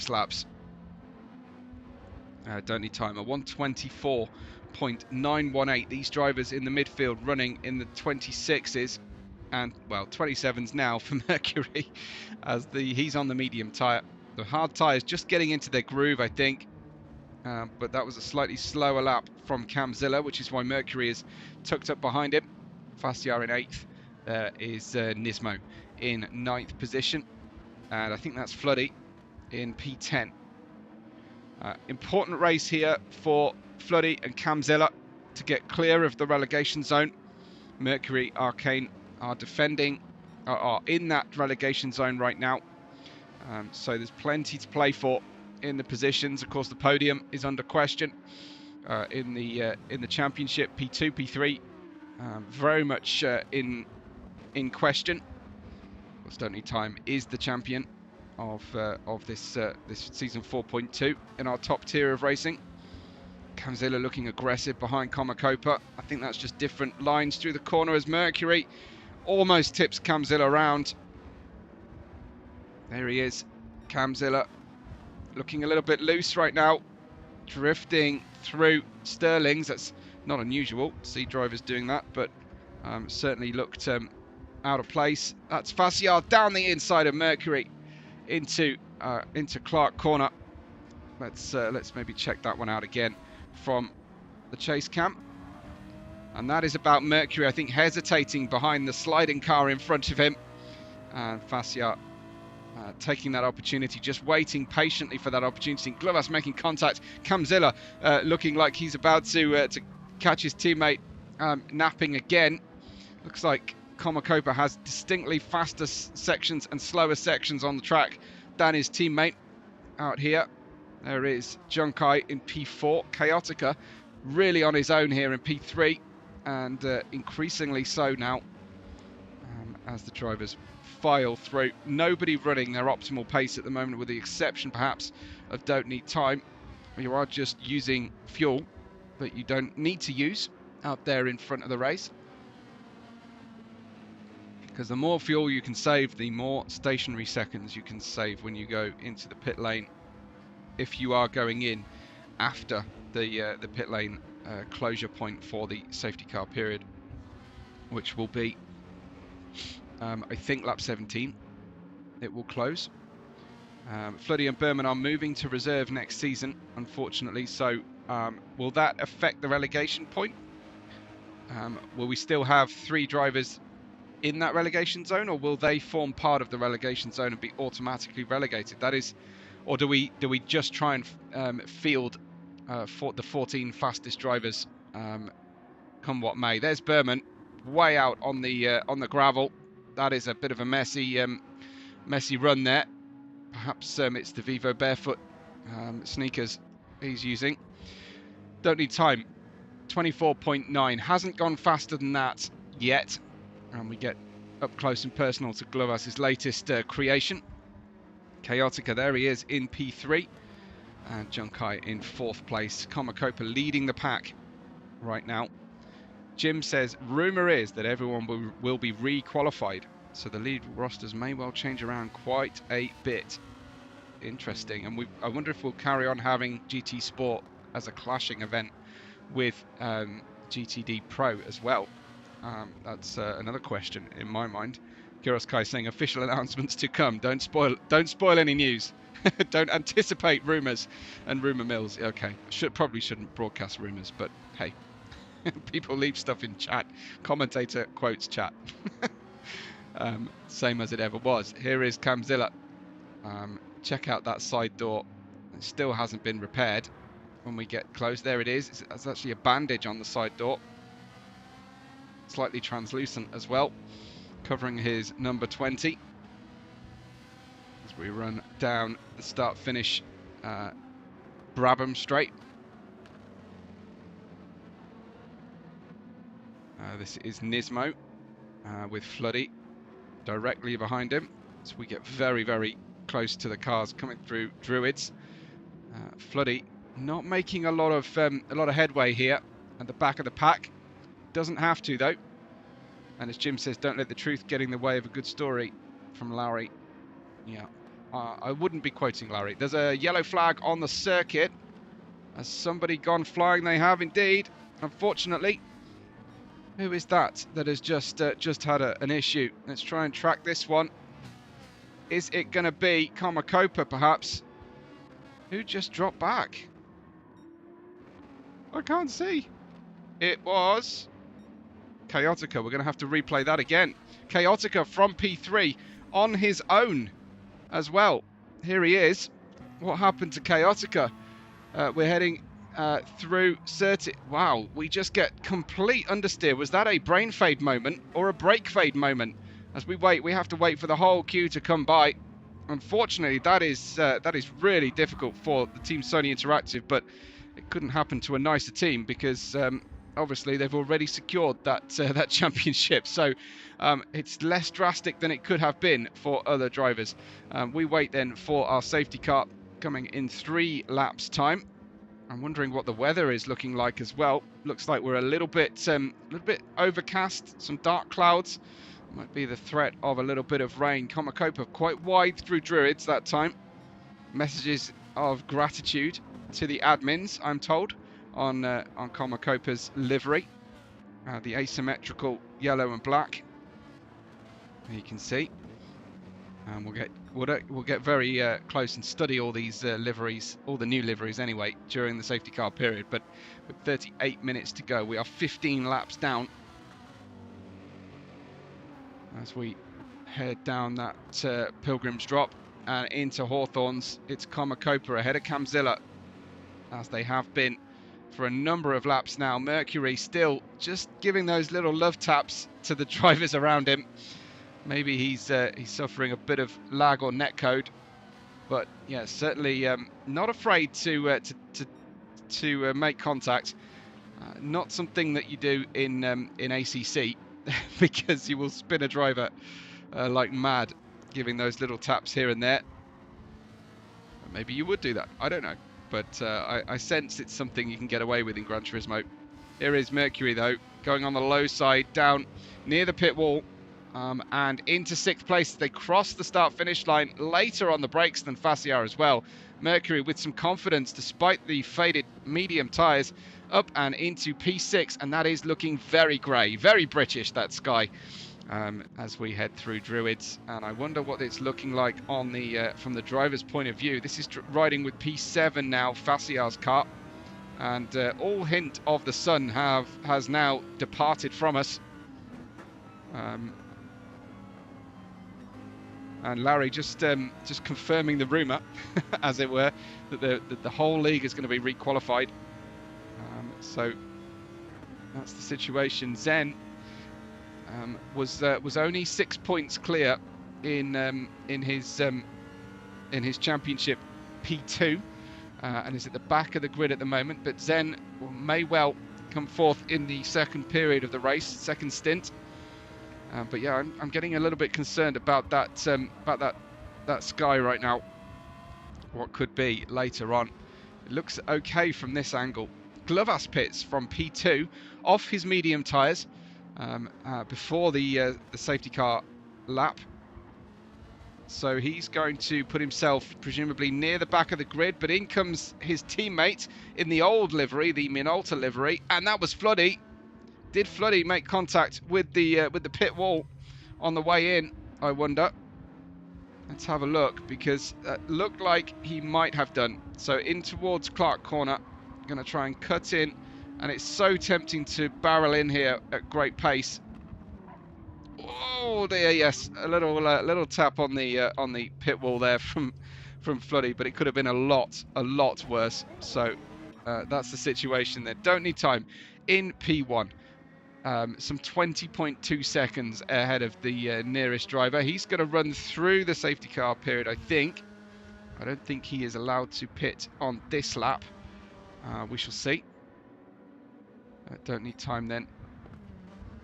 laps. Don't Need Time, a 124.918. These drivers in the midfield running in the 26s. And well, 27s now for Mercury as he's on the medium tyre. The hard tyres just getting into their groove, I think. But that was a slightly slower lap from Camzilla, which is why Mercury is tucked up behind him. Fassiar in 8th. Is Nismo in 9th position. And I think that's Floody in P10. Important race here for Floody and Camzilla to get clear of the relegation zone. Mercury, Arcane are in that relegation zone right now, so there's plenty to play for in the positions. Of course, the podium is under question in the championship. P2, P3, very much in question. Of course, Don't Need Time is the champion of this season 4.2 in our top tier of racing. Camzilla looking aggressive behind Komakopa. I think that's just different lines through the corner as Mercury almost tips Camzilla around. There he is, Camzilla, looking a little bit loose right now, drifting through Sterling's. That's not unusual to see drivers doing that, but certainly looked out of place. That's Fassiar down the inside of Mercury into Clark corner. Let's maybe check that one out again from the chase cam. And that is about Mercury, I think, hesitating behind the sliding car in front of him. And Fassiar taking that opportunity, just waiting patiently for that opportunity. Glovas making contact. Camzilla looking like he's about to catch his teammate napping again. Looks like Komakopa has distinctly faster sections and slower sections on the track than his teammate out here. There is Junkai in P4. Chaotica really on his own here in P3. And increasingly so now as the drivers file through. Nobody running their optimal pace at the moment, with the exception perhaps of Don't Need Time. You are just using fuel that you don't need to use out there in front of the race, because the more fuel you can save, the more stationary seconds you can save when you go into the pit lane, if you are going in after the pit lane closure point for the safety car period, which will be I think lap 17 it will close. Floody and Berman are moving to reserve next season, unfortunately, so will that affect the relegation point? Will we still have 3 drivers in that relegation zone, or will they form part of the relegation zone and be automatically relegated? That is, or do we just try and field for the 14 fastest drivers come what may? There's Berman way out on the gravel. That is a bit of a messy run there. Perhaps it's the Vivo Barefoot sneakers he's using. Don't Need Time, 24.9. Hasn't gone faster than that yet. And we get up close and personal to Glovas' latest creation. Chaotica, there he is in P3. And Junkai in 4th place. Komakopa leading the pack right now. Jim says, rumour is that everyone will be re-qualified, so the lead rosters may well change around quite a bit. Interesting. And I wonder if we'll carry on having GT Sport as a clashing event with GTDPRO as well? That's another question in my mind. Kiros Kai saying official announcements to come. Don't spoil any news. Don't anticipate rumours and rumour mills. Okay, probably shouldn't broadcast rumours, but hey, people leave stuff in chat. Commentator quotes chat. Same as it ever was. Here is Camzilla. Check out that side door. It still hasn't been repaired. When we get close, there it is. It's actually a bandage on the side door. Slightly translucent as well, covering his number 20. As we run down the start-finish Brabham straight. This is Nismo with Floody directly behind him. So we get very, very close to the cars coming through Druids. Floody not making a lot of headway here at the back of the pack. Doesn't have to though. And as Jim says, don't let the truth get in the way of a good story from Larry. Yeah, I wouldn't be quoting Larry. There's a yellow flag on the circuit. Has somebody gone flying? They have indeed, unfortunately. Who is that has just had an issue? Let's try and track this one. Is it going to be Komakopa perhaps? Who just dropped back? I can't see. It was Chaotica. We're going to have to replay that again. Chaotica from P3 on his own as well. Here he is. What happened to Chaotica? We're heading through Certi. Wow, we just get complete understeer. Was that a brain fade moment or a brake fade moment? As we wait, we have to wait for the whole queue to come by. Unfortunately, that is really difficult for the Team Sony Interactive, but it couldn't happen to a nicer team because obviously they've already secured that that championship. So it's less drastic than it could have been for other drivers. We wait then for our safety car coming in 3 laps time. I'm wondering what the weather is looking like as well. Looks like we're a little bit overcast, some dark clouds. Might be the threat of a little bit of rain. Komakopa quite wide through Druids that time. Messages of gratitude to the admins, I'm told, on Komakopa's livery. The asymmetrical yellow and black. You can see. And we'll get very close and study all these liveries, all the new liveries anyway, during the safety car period. But with 38 minutes to go, we are 15 laps down. As we head down that Pilgrim's Drop and into Hawthorns, it's Komakopa ahead of Camzilla, as they have been for a number of laps now. Mercury still just giving those little love taps to the drivers around him. Maybe he's suffering a bit of lag or netcode, but yeah, certainly not afraid to make contact. Not something that you do in ACC. Because you will spin a driver like mad, giving those little taps here and there. Maybe you would do that, I don't know, but I sense it's something you can get away with in Gran Turismo. Here is Mercury though, going on the low side, down near the pit wall, and into 6th place. They cross the start-finish line later on the brakes than Fassiar as well. Mercury with some confidence despite the faded medium tyres, up and into P6, and that is looking very grey, very British, that sky, as we head through Druids. And I wonder what it's looking like on the from the driver's point of view. This is riding with P7 now, Fassiar's car, and all hint of the sun has now departed from us. And Larry just confirming the rumour, as it were, that the whole league is going to be requalified. So that's the situation. Zen was only 6 points clear in his championship P2, and is at the back of the grid at the moment. But Zen may well come forth in the second period of the race, second stint. But yeah, I'm getting a little bit concerned about that sky right now. What could be later on? It looks okay from this angle. Glovas pits from P2 off his medium tyres before the safety car lap. So he's going to put himself presumably near the back of the grid, but in comes his teammate in the old livery, the Minolta livery, and that was Floody. Did Floody make contact with the pit wall on the way in, I wonder? Let's have a look, because it looked like he might have done. So in towards Clark Corner, going to try and cut in, and it's so tempting to barrel in here at great pace. Oh dear, yes, a little tap on the pit wall there from Floody, but it could have been a lot worse. So that's the situation there. Don't need time in P1. Some 20.2 seconds ahead of the nearest driver. He's going to run through the safety car period, I think. I don't think he is allowed to pit on this lap. We shall see. Don't need time then.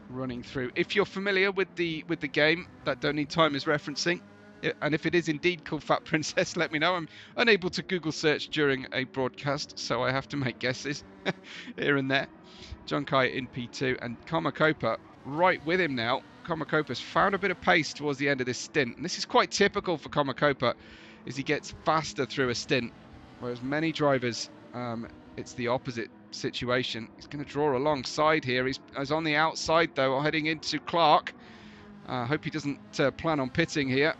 Running through. If you're familiar with the game that Don't Need Time is referencing, and if it is indeed called Fat Princess, let me know. I'm unable to Google search during a broadcast, so I have to make guesses here and there. Junkai in P2 and Komakopa right with him now. Komakopa's found a bit of pace towards the end of this stint, and this is quite typical for Komakopa, is he gets faster through a stint, whereas many drivers, it's the opposite situation. He's going to draw alongside here. He's on the outside though, heading into Clark. Hope he doesn't plan on pitting here,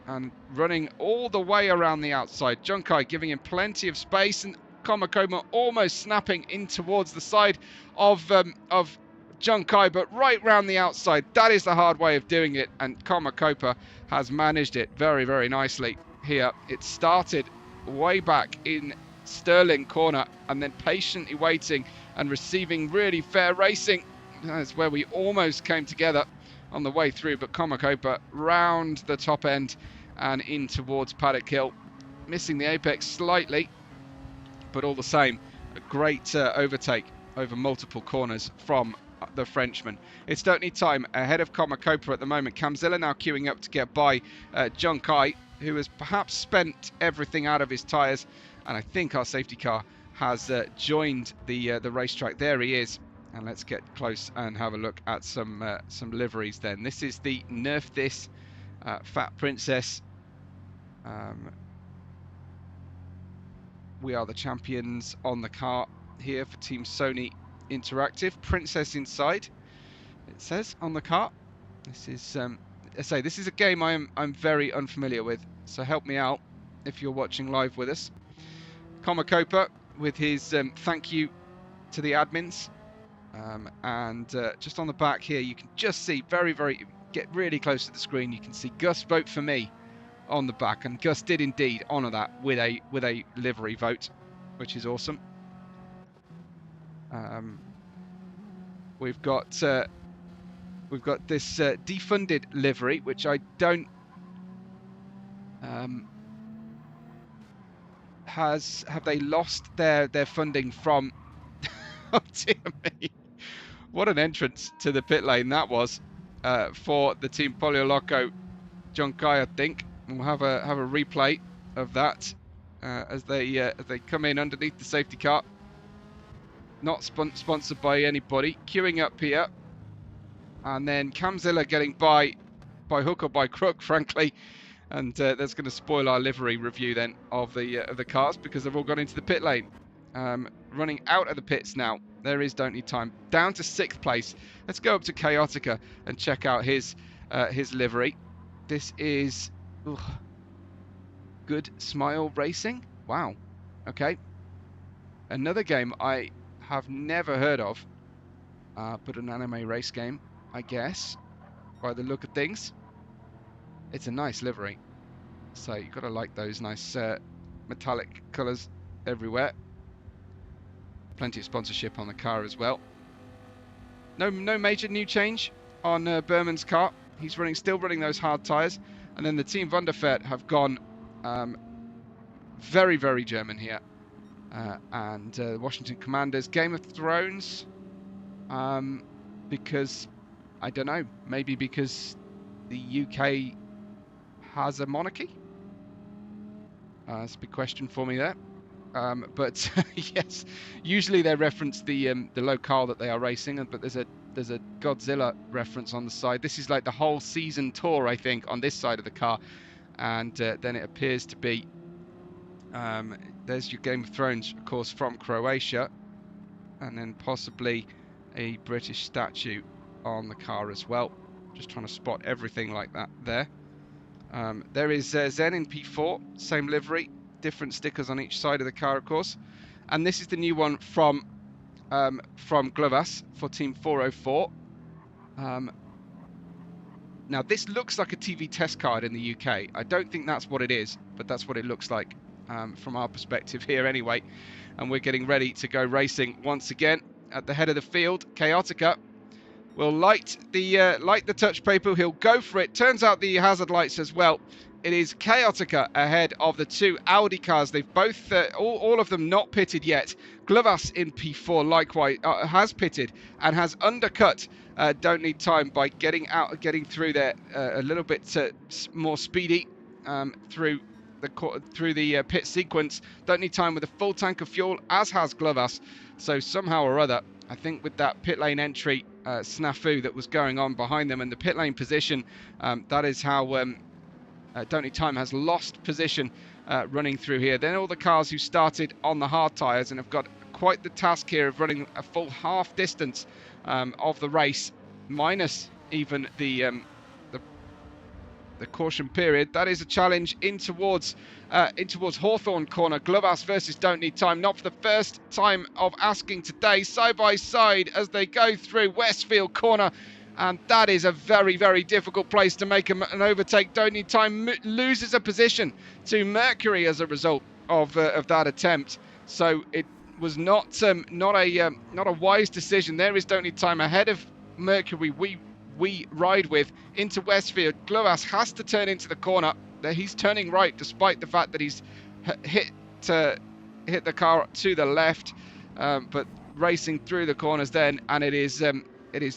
and running all the way around the outside. Junkai giving him plenty of space, and Komakoma almost snapping in towards the side of Junkai, but right round the outside. That is the hard way of doing it, and Komakopa has managed it very, very nicely here. It started way back in Stirling corner, and then patiently waiting and receiving really fair racing. That's where we almost came together on the way through, but Komakopa round the top end and in towards Paddock Hill, missing the apex slightly, but all the same, a great overtake over multiple corners from the Frenchman. It's Don't Need Time ahead of Komakopa at the moment. Kamzilla now queuing up to get by Junkai, who has perhaps spent everything out of his tyres, and I think our safety car has joined the racetrack. There he is, and let's get close and have a look at some liveries then. This is the Nerf This Fat Princess. We are the champions on the car here for Team Sony Interactive. Princess inside, it says on the car. This is I say, this is a game I'm very unfamiliar with, so help me out if you're watching live with us. Komakopa with his thank you to the admins, and just on the back here you can just see get really close to the screen, you can see Gus vote for me on the back, and Gus did indeed honour that with a livery vote, which is awesome. We've got this defunded livery, which I don't have they lost their funding from? Oh dear me, what an entrance to the pit lane that was for the Team Polioloco Junkai. I think we'll have a replay of that as they come in underneath the safety car. Not sponsored by anybody. Queuing up here, and then Kamzilla getting by hook or by crook, frankly, and that's going to spoil our livery review then of the cars, because they've all gone into the pit lane. Running out of the pits now. There is Don't Need Time down to 6th place. Let's go up to Chaotica and check out his livery. This is Good Smile Racing. Wow. Okay. Another game I have never heard of, but an anime race game, I guess, by the look of things. It's a nice livery, so you've got to like those nice metallic colours everywhere. Plenty of sponsorship on the car as well. No major new change on Berman's car. He's still running those hard tyres, and then the Team Wunderfeld have gone very, very German here. And Washington Commanders, Game of Thrones, because, I don't know, maybe because the UK has a monarchy? That's a big question for me there. But yes, usually they reference the locale that they are racing, but there's a Godzilla reference on the side. This is like the whole season tour, I think, on this side of the car, and then it appears to be there's your Game of Thrones, of course, from Croatia, and then possibly a British statue on the car as well. Just trying to spot everything like that there. There is Zen in P4, same livery, different stickers on each side of the car, of course. And this is the new one from Glovas for Team 404. Now, this looks like a TV test card in the UK. I don't think that's what it is, but that's what it looks like from our perspective here anyway. And we're getting ready to go racing once again. At the head of the field, Chaotica will light the touch paper. He'll go for it. Turns out the hazard lights as well. It is Chaotica ahead of the two Audi cars. They've both, all of them not pitted yet. Glovas in P4 likewise has pitted and has undercut Don't Need Time by getting through there a little bit more speedy through the pit sequence. Don't Need Time with a full tank of fuel, as has Glovas. So somehow or other, I think with that pit lane entry snafu that was going on behind them and the pit lane position, that is how Don't Need Time has lost position running through here. Then all the cars who started on the hard tyres and have got quite the task here of running a full half distance of the race, minus even the caution period. That is a challenge in towards Hawthorne corner. Glovas versus Don't Need Time, not for the first time of asking today, side by side as they go through Westfield corner. And that is a very, very difficult place to make an overtake. Don't Need Time loses a position to Mercury as a result of that attempt. So it was not a wise decision. There is Don't Need Time ahead of Mercury. We ride with into Westfield. Glovas has to turn into the corner. He's turning right despite the fact that he's hit the car to the left, but racing through the corners then, and it is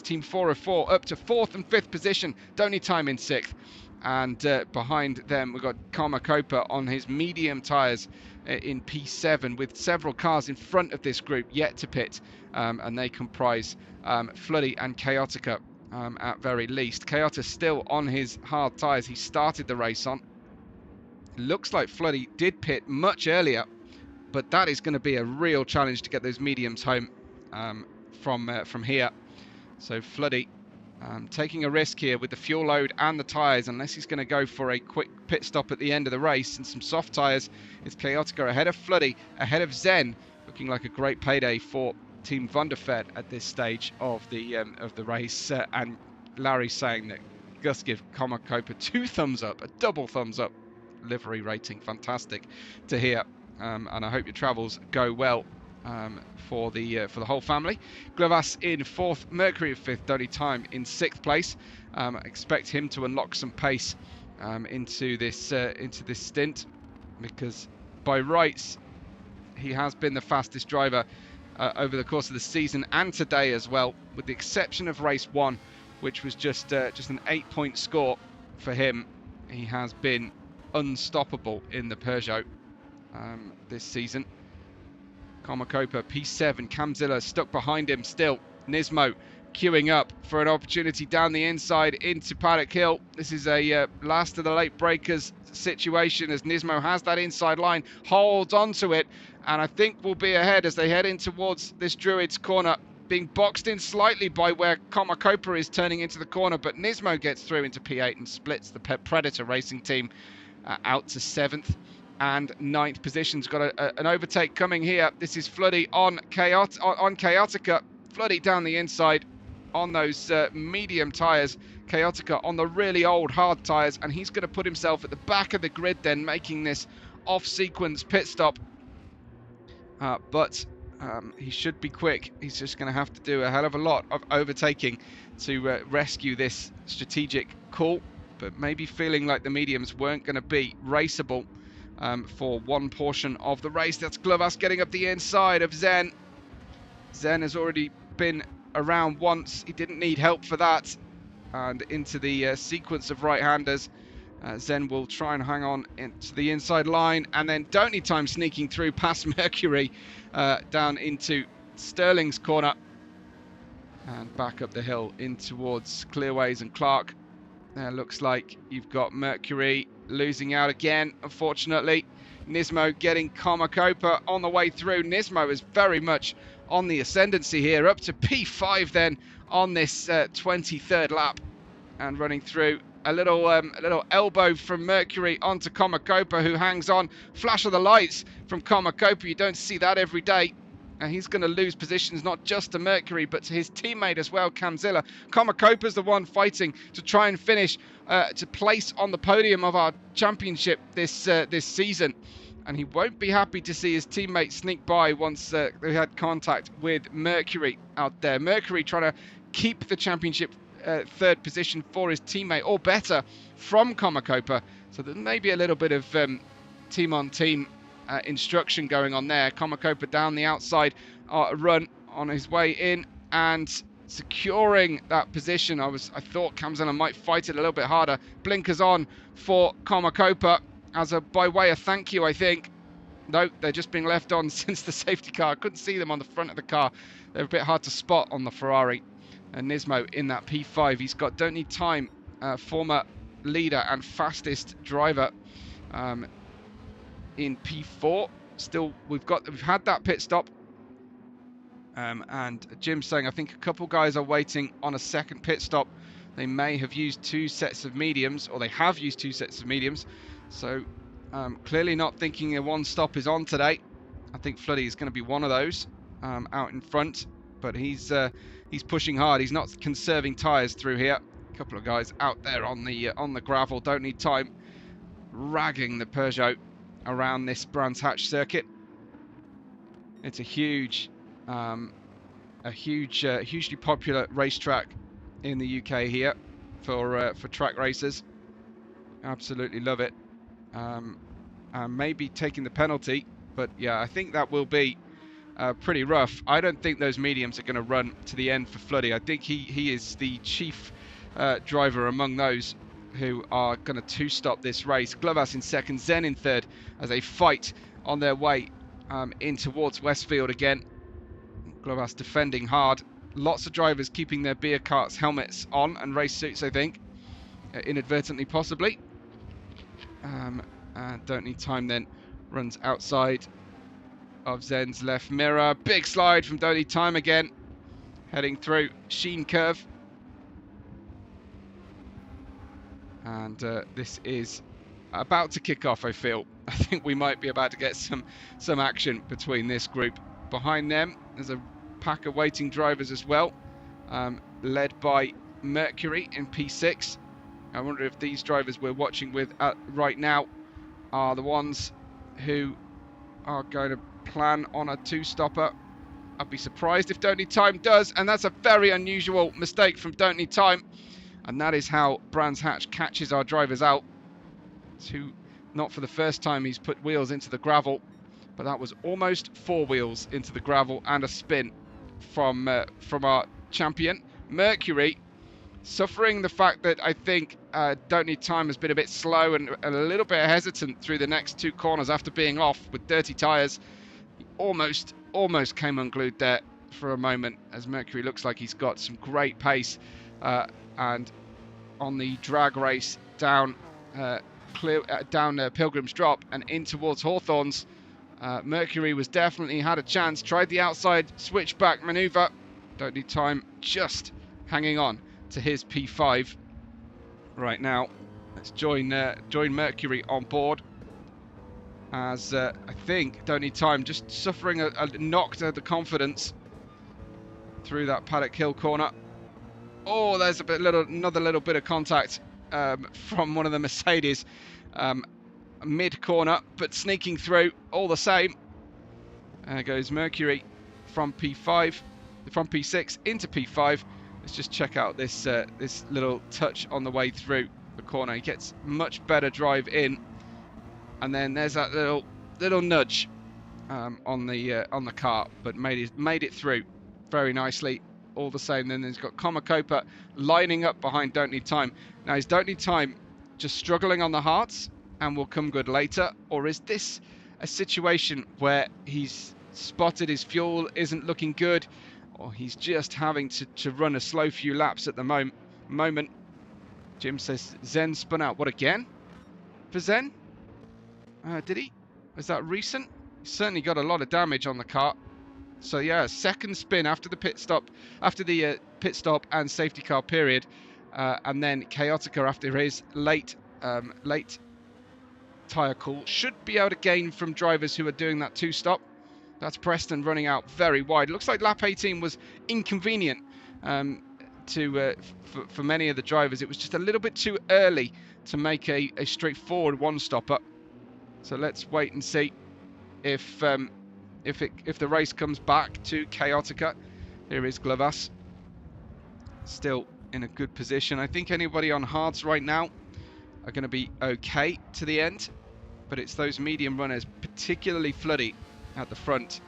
Team 404 up to 4th and 5th position. Don't Need Time in 6th. And behind them, we've got Copa on his medium tyres in P7, with several cars in front of this group yet to pit. And they comprise Floody and Chaotica at very least. Chaotica still on his hard tyres he started the race on. Looks like Floody did pit much earlier, but that is going to be a real challenge to get those mediums home from here. So Floody taking a risk here with the fuel load and the tyres, unless he's going to go for a quick pit stop at the end of the race and some soft tyres. It's Chaotica ahead of Floody, ahead of Zen, looking like a great payday for Team Vanderfed at this stage of the race. And Larry saying that Gus give Copa 2 thumbs up, a double thumbs up livery rating. Fantastic to hear, and I hope your travels go well for the whole family. Glovas in 4th, Mercury in 5th, Don't Need Time in 6th place. Expect him to unlock some pace into this stint, because by rights he has been the fastest driver over the course of the season and today as well, with the exception of race 1, which was just an 8-point score for him. He has been unstoppable in the Peugeot this season. Copa P7, Camzilla stuck behind him still. Nismo queuing up for an opportunity down the inside into Paddock Hill. This is a last of the late breakers situation, as Nismo has that inside line, holds onto it, and I think will be ahead as they head in towards this Druids corner, being boxed in slightly by where Copa is turning into the corner, but Nismo gets through into P8 and splits the Predator Racing team out to 7th and 9th positions. Got an overtake coming here. This is Floody on Chaotica. Floody down the inside on those medium tyres. Chaotica on the really old hard tyres, and he's going to put himself at the back of the grid then, making this off-sequence pit stop. But he should be quick. He's just going to have to do a hell of a lot of overtaking to rescue this strategic call, but maybe feeling like the mediums weren't going to be raceable for one portion of the race. That's Glovas getting up the inside of Zen. Zen has already been around once. He didn't need help for that. And into the sequence of right-handers, Zen will try and hang on into the inside line, and then Don't Need Time sneaking through past Mercury down into Sterling's corner and back up the hill in towards Clearways and Clark. There looks like you've got Mercury losing out again, unfortunately. Nismo getting Copa on the way through. Nismo is very much on the ascendancy here, up to P5 then on this 23rd lap, and running through a little elbow from Mercury onto Komakopa, who hangs on. Flash of the lights from Komakopa, you don't see that every day. And he's going to lose positions not just to Mercury, but to his teammate as well, Kamzilla. Komakopa's the one fighting to try and finish, to place on the podium of our championship this season. And he won't be happy to see his teammate sneak by once they had contact with Mercury out there. Mercury trying to keep the championship third position for his teammate, or better, from Komakopa. So there may be a little bit of team-on-team instruction going on there. Komakopa down the outside run on his way in and securing that position. I thought Kamzilla might fight it a little bit harder. Blinkers on for Komakopa as a by way of thank you, I think. No, they're just being left on since the safety car. I couldn't see them on the front of the car. They're a bit hard to spot on the Ferrari. And Nismo in that P5. He's got Don't Need Time, former leader and fastest driver, in P4. Still, we've had that pit stop, and Jim's saying I think a couple guys are waiting on a second pit stop. They may have used two sets of mediums, or they have used two sets of mediums. So clearly not thinking a one stop is on today. I think Floody is going to be one of those out in front, but he's pushing hard. He's not conserving tyres through here. A couple of guys out there on the gravel. Don't Need Time ragging the Peugeot around this Brands Hatch circuit. It's a hugely popular racetrack in the UK here for track racers. Absolutely love it. Maybe taking the penalty, but yeah, I think that will be pretty rough. I don't think those mediums are going to run to the end for Floody. I think he is the chief driver among those who are going to two-stop this race. Glovas in second, Zen in third, as they fight on their way in towards Westfield again. Glovas defending hard. Lots of drivers keeping their beer carts helmets on and race suits, I think, inadvertently possibly. And Don't Need Time then runs outside of Zen's left mirror. Big slide from Don't Need Time again, heading through Sheen Curve. And this is about to kick off, I feel. I think we might be about to get some action between this group. Behind them, there's a pack of waiting drivers as well, led by Mercury in P6. I wonder if these drivers we're watching with right now are the ones who are going to plan on a two-stopper. I'd be surprised if Don't Need Time does, and that's a very unusual mistake from Don't Need Time. And that is how Brands Hatch catches our drivers out. Not for the first time he's put wheels into the gravel, but that was almost 4 wheels into the gravel and a spin from our champion. Mercury suffering the fact that I think Don't Need Time has been a bit slow and a little bit hesitant through the next 2 corners after being off with dirty tyres. He almost came unglued there for a moment, as Mercury looks like he's got some great pace. And on the drag race down Pilgrim's Drop and in towards Hawthorns, Mercury was definitely had a chance. Tried the outside switchback manoeuvre. Don't Need Time just hanging on to his P5 right now. Let's join Mercury on board, as I think Don't Need Time just suffering a knock to the confidence through that Paddock Hill corner. Oh, there's another little bit of contact from one of the Mercedes mid-corner, but sneaking through all the same. There goes Mercury from P6 into P5. Let's just check out this little touch on the way through the corner. He gets much better drive in, and then there's that little nudge on the car, but made it through very nicely. All the same, then he's got Komakopa lining up behind Don't Need Time. Now, is Don't Need Time just struggling on the hards and will come good later, or is this a situation where he's spotted his fuel isn't looking good, or he's just having to run a slow few laps at the moment? Jim says Zen spun out. What, again for Zen? Did he? Was that recent? He certainly got a lot of damage on the car. So yeah, second spin after the pit stop, and safety car period, and then Chaotica after his late tyre call should be able to gain from drivers who are doing that 2-stop. That's Preston running out very wide. It looks like lap 18 was inconvenient for many of the drivers. It was just a little bit too early to make a straightforward one-stopper. So let's wait and see if the race comes back to Chaotica. Here is Glavas, still in a good position. I think anybody on hards right now are going to be okay to the end, but it's those medium runners, particularly Floody at the front,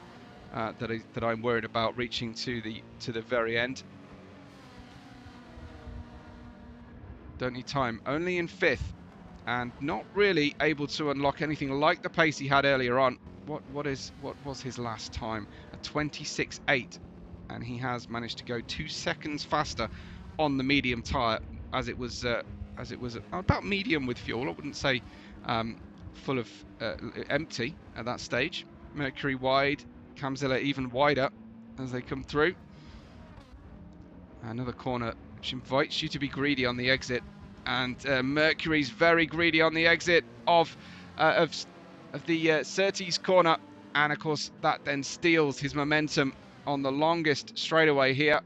that I'm worried about reaching to the very end. Don't need time, only in 5th, and not really able to unlock anything like the pace he had earlier on. What was his last time? A 26.8, and he has managed to go 2 seconds faster on the medium tyre, as it was about medium with fuel. I wouldn't say full of empty at that stage. Mercury wide, Camzilla even wider as they come through. Another corner which invites you to be greedy on the exit, and Mercury's very greedy on the exit of the Surtees corner, and of course that then steals his momentum on the longest straightaway here.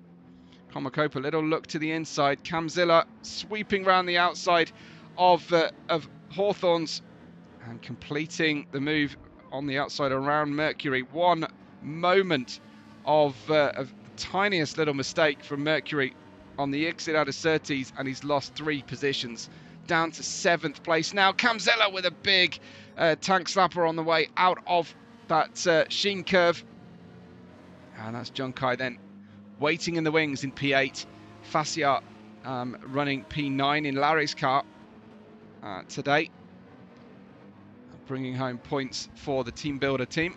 Komakopa, little look to the inside. Camzilla sweeping round the outside of Hawthorne's and completing the move on the outside around Mercury. One moment of tiniest little mistake from Mercury on the exit out of Surtees, and he's lost 3 positions, down to 7th place. Now Camzilla with a big tank slapper on the way out of that Sheen curve, and that's John Kai then waiting in the wings in P8. Fascia running P9 in Larry's car today, bringing home points for the team builder team.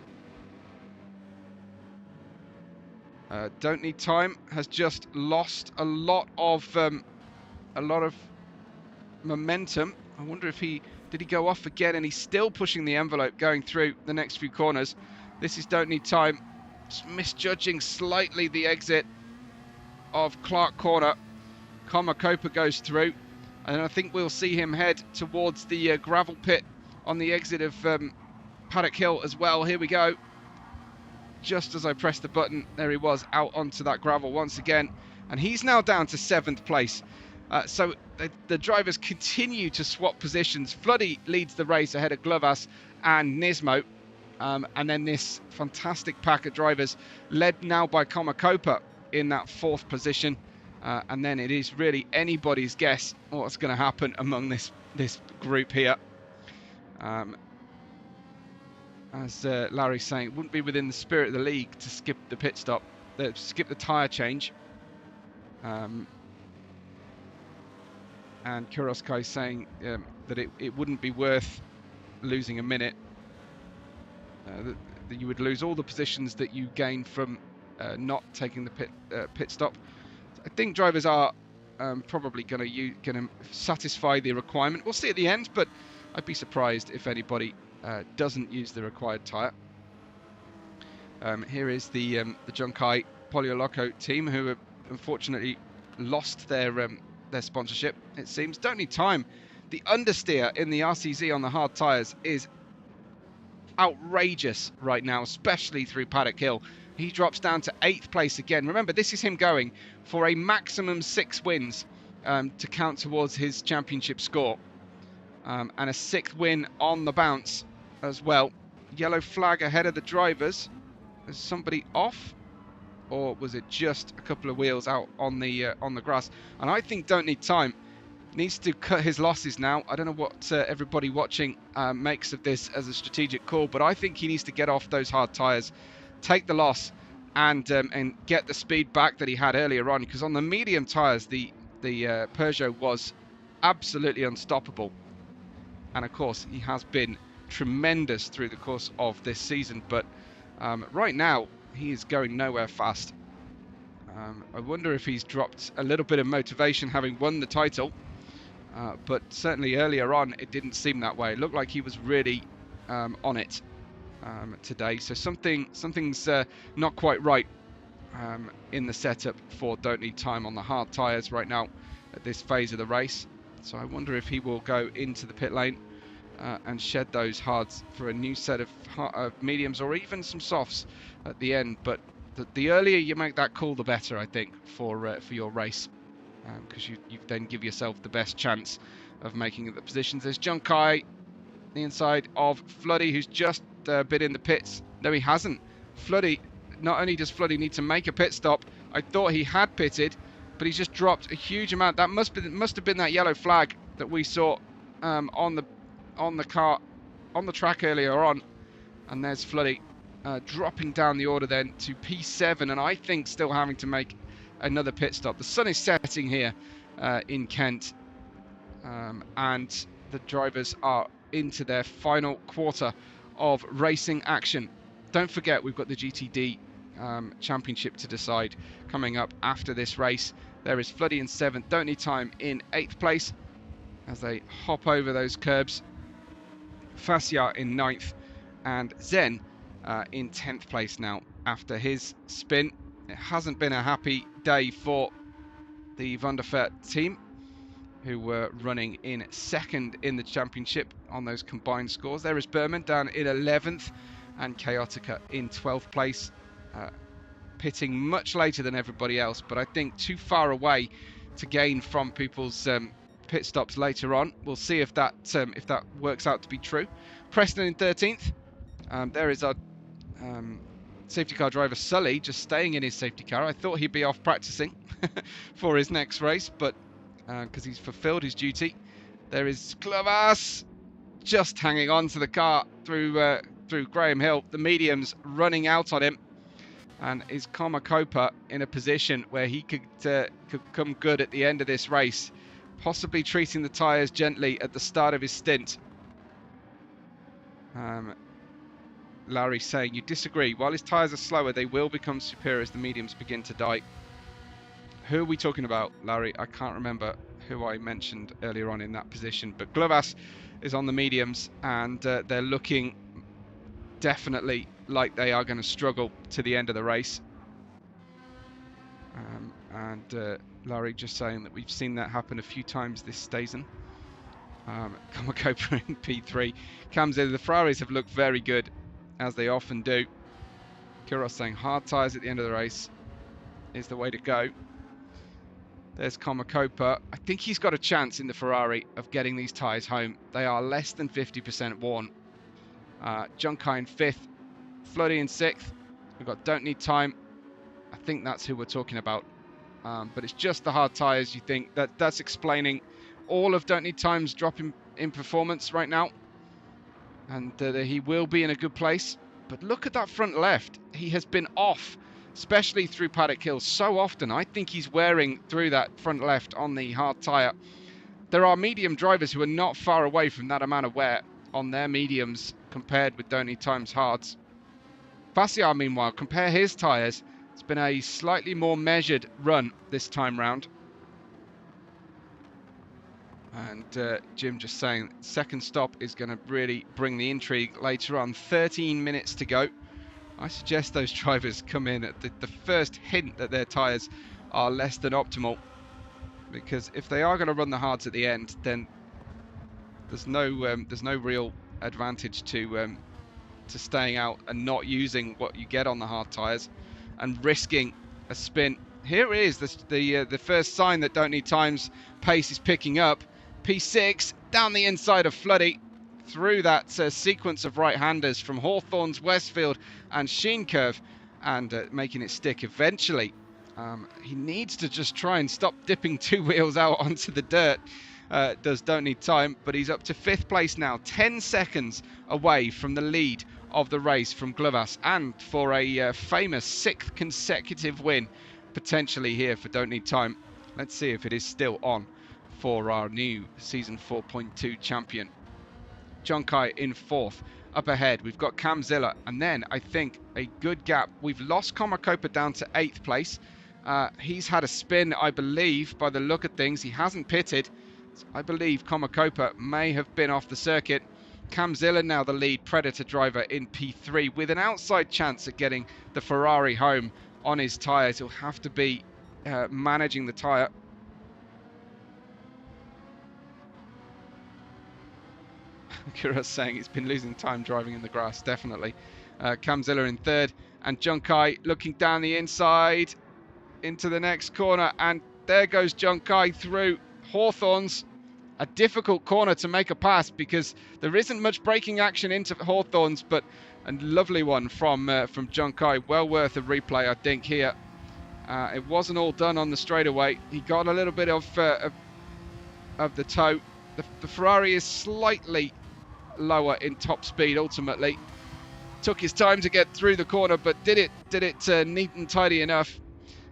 Don't need time has just lost a lot of momentum. I wonder if did he go off again, and he's still pushing the envelope going through the next few corners. This is don't need time. Just misjudging slightly the exit of Clark Corner. Komakopa goes through, and I think we'll see him head towards the gravel pit on the exit of Paddock Hill as well. Here we go. Just as I pressed the button, there he was out onto that gravel once again, and he's now down to 7th place. So the drivers continue to swap positions. Floody leads the race ahead of Glavas and Nismo, and then this fantastic pack of drivers led now by Komakopa in that 4th position, and then it is really anybody's guess what's going to happen among this group here. As Larry's saying, it wouldn't be within the spirit of the league to skip the pit stop, skip the tyre change. And Kuroskai saying that it wouldn't be worth losing a minute. That you would lose all the positions that you gain from not taking the pit stop. I think drivers are probably going to satisfy the requirement. We'll see at the end, but I'd be surprised if anybody doesn't use the required tyre. Here is the Junkai Polioloco team, who have unfortunately lost their sponsorship, it seems. Don't need time. The understeer in the RCZ on the hard tyres is outrageous right now, especially through Paddock Hill. He drops down to 8th place again. Remember, this is him going for a maximum 6 wins to count towards his championship score. And a 6th win on the bounce as well. Yellow flag ahead of the drivers. Is somebody off, or was it just a couple of wheels out on the grass? And I think don't need time. Needs to cut his losses now. I don't know what everybody watching makes of this as a strategic call, but I think he needs to get off those hard tyres, take the loss, and get the speed back that he had earlier on. Because on the medium tyres, the Peugeot was absolutely unstoppable. And of course, he has been tremendous through the course of this season, but right now he is going nowhere fast. I wonder if he's dropped a little bit of motivation having won the title, but certainly earlier on it didn't seem that way. It looked like he was really on it today. So something's not quite right in the setup for Don't Need Time on the hard tyres right now at this phase of the race. So I wonder if he will go into the pit lane and shed those hards for a new set of mediums or even some softs at the end. But the earlier you make that call, the better, I think, for your race, because you then give yourself the best chance of making the positions. There's Junkai, the inside of Floody, who's just been in the pits. No, he hasn't. Floody, not only does Floody need to make a pit stop, I thought he had pitted, but he's just dropped a huge amount. That must have been that yellow flag that we saw on the track earlier on. And there's Floody dropping down the order then to P7, and I think still having to make another pit stop. The sun is setting here in Kent, and the drivers are into their final quarter of racing action. Don't forget, we've got the GTD championship to decide coming up after this race. There is Floody in 7th, Don't Need Time in 8th place as they hop over those curbs. Fascia in 9th, and Zen in 10th place now after his spin. It hasn't been a happy day for the Van der Vet team, who were running in 2nd in the championship on those combined scores. There is Berman down in 11th and Chaotica in 12th place, pitting much later than everybody else, but I think too far away to gain from people's pit stops later on. We'll see if that works out to be true. Preston in 13th. There is our safety car driver Sully just staying in his safety car. I thought he'd be off practicing for his next race, but because he's fulfilled his duty. There is Clavas just hanging on to the car through Graham Hill. The mediums running out on him, and is Komakopa in a position where he could come good at the end of this race, possibly treating the tyres gently at the start of his stint. Larry saying you disagree. While his tyres are slower, they will become superior as the mediums begin to die. Who are we talking about, Larry? I can't remember who I mentioned earlier on in that position, but Glovas is on the mediums, and they're looking definitely like they are going to struggle to the end of the race. Larry just saying that we've seen that happen a few times this season. Komakopa in P3 comes in. The Ferraris have looked very good, as they often do. Kiros saying hard tyres at the end of the race is the way to go. There's Komakopa. I think he's got a chance in the Ferrari of getting these tyres home. They are less than 50% worn. Junkai in 5th, Floody in 6th. We've got Don't Need Time. I think that's who we're talking about. But it's just the hard tyres. You think that's explaining all of Don't Need Time's drop in performance right now. And he will be in a good place. But look at that front left. He has been off, especially through Paddock Hill, so often. I think he's wearing through that front left on the hard tyre. There are medium drivers who are not far away from that amount of wear on their mediums compared with Don't Need Time's hards. Fascia, meanwhile, compare his tyres. It's been a slightly more measured run this time round. And Jim just saying second stop is going to really bring the intrigue later on. 13 minutes to go. I suggest those drivers come in at the first hint that their tyres are less than optimal, because if they are going to run the hards at the end, then there's no real advantage to staying out and not using what you get on the hard tyres and risking a spin. Here is the first sign that Don't Need Time's pace is picking up. P6 down the inside of Floody through that sequence of right-handers from Hawthorns, Westfield and Sheen Curve, and making it stick eventually. He needs to just try and stop dipping two wheels out onto the dirt. Does Don't Need Time, but he's up to 5th place now, 10 seconds away from the lead of the race from Glovas, and for a famous 6th consecutive win potentially here for Don't Need Time. Let's see if it is still on for our new Season 4.2 champion. Junkai in 4th. Up ahead, we've got Camzilla, and then I think a good gap. We've lost Komakopa down to 8th place. He's had a spin, I believe, by the look of things. He hasn't pitted. So I believe Komakopa may have been off the circuit. Cam Ziller now the lead Predator driver in P3 with an outside chance at getting the Ferrari home on his tyres. He'll have to be managing the tyre. Kira's saying he's been losing time driving in the grass, definitely. Cam Ziller in third, and Junkai looking down the inside into the next corner, and there goes Junkai through Hawthorns. A difficult corner to make a pass because there isn't much braking action into Hawthorns, but a lovely one from Junkai. Well worth a replay, I think, here. It wasn't all done on the straightaway. He got a little bit of the toe. The Ferrari is slightly lower in top speed ultimately. Took his time to get through the corner, but did it neat and tidy enough.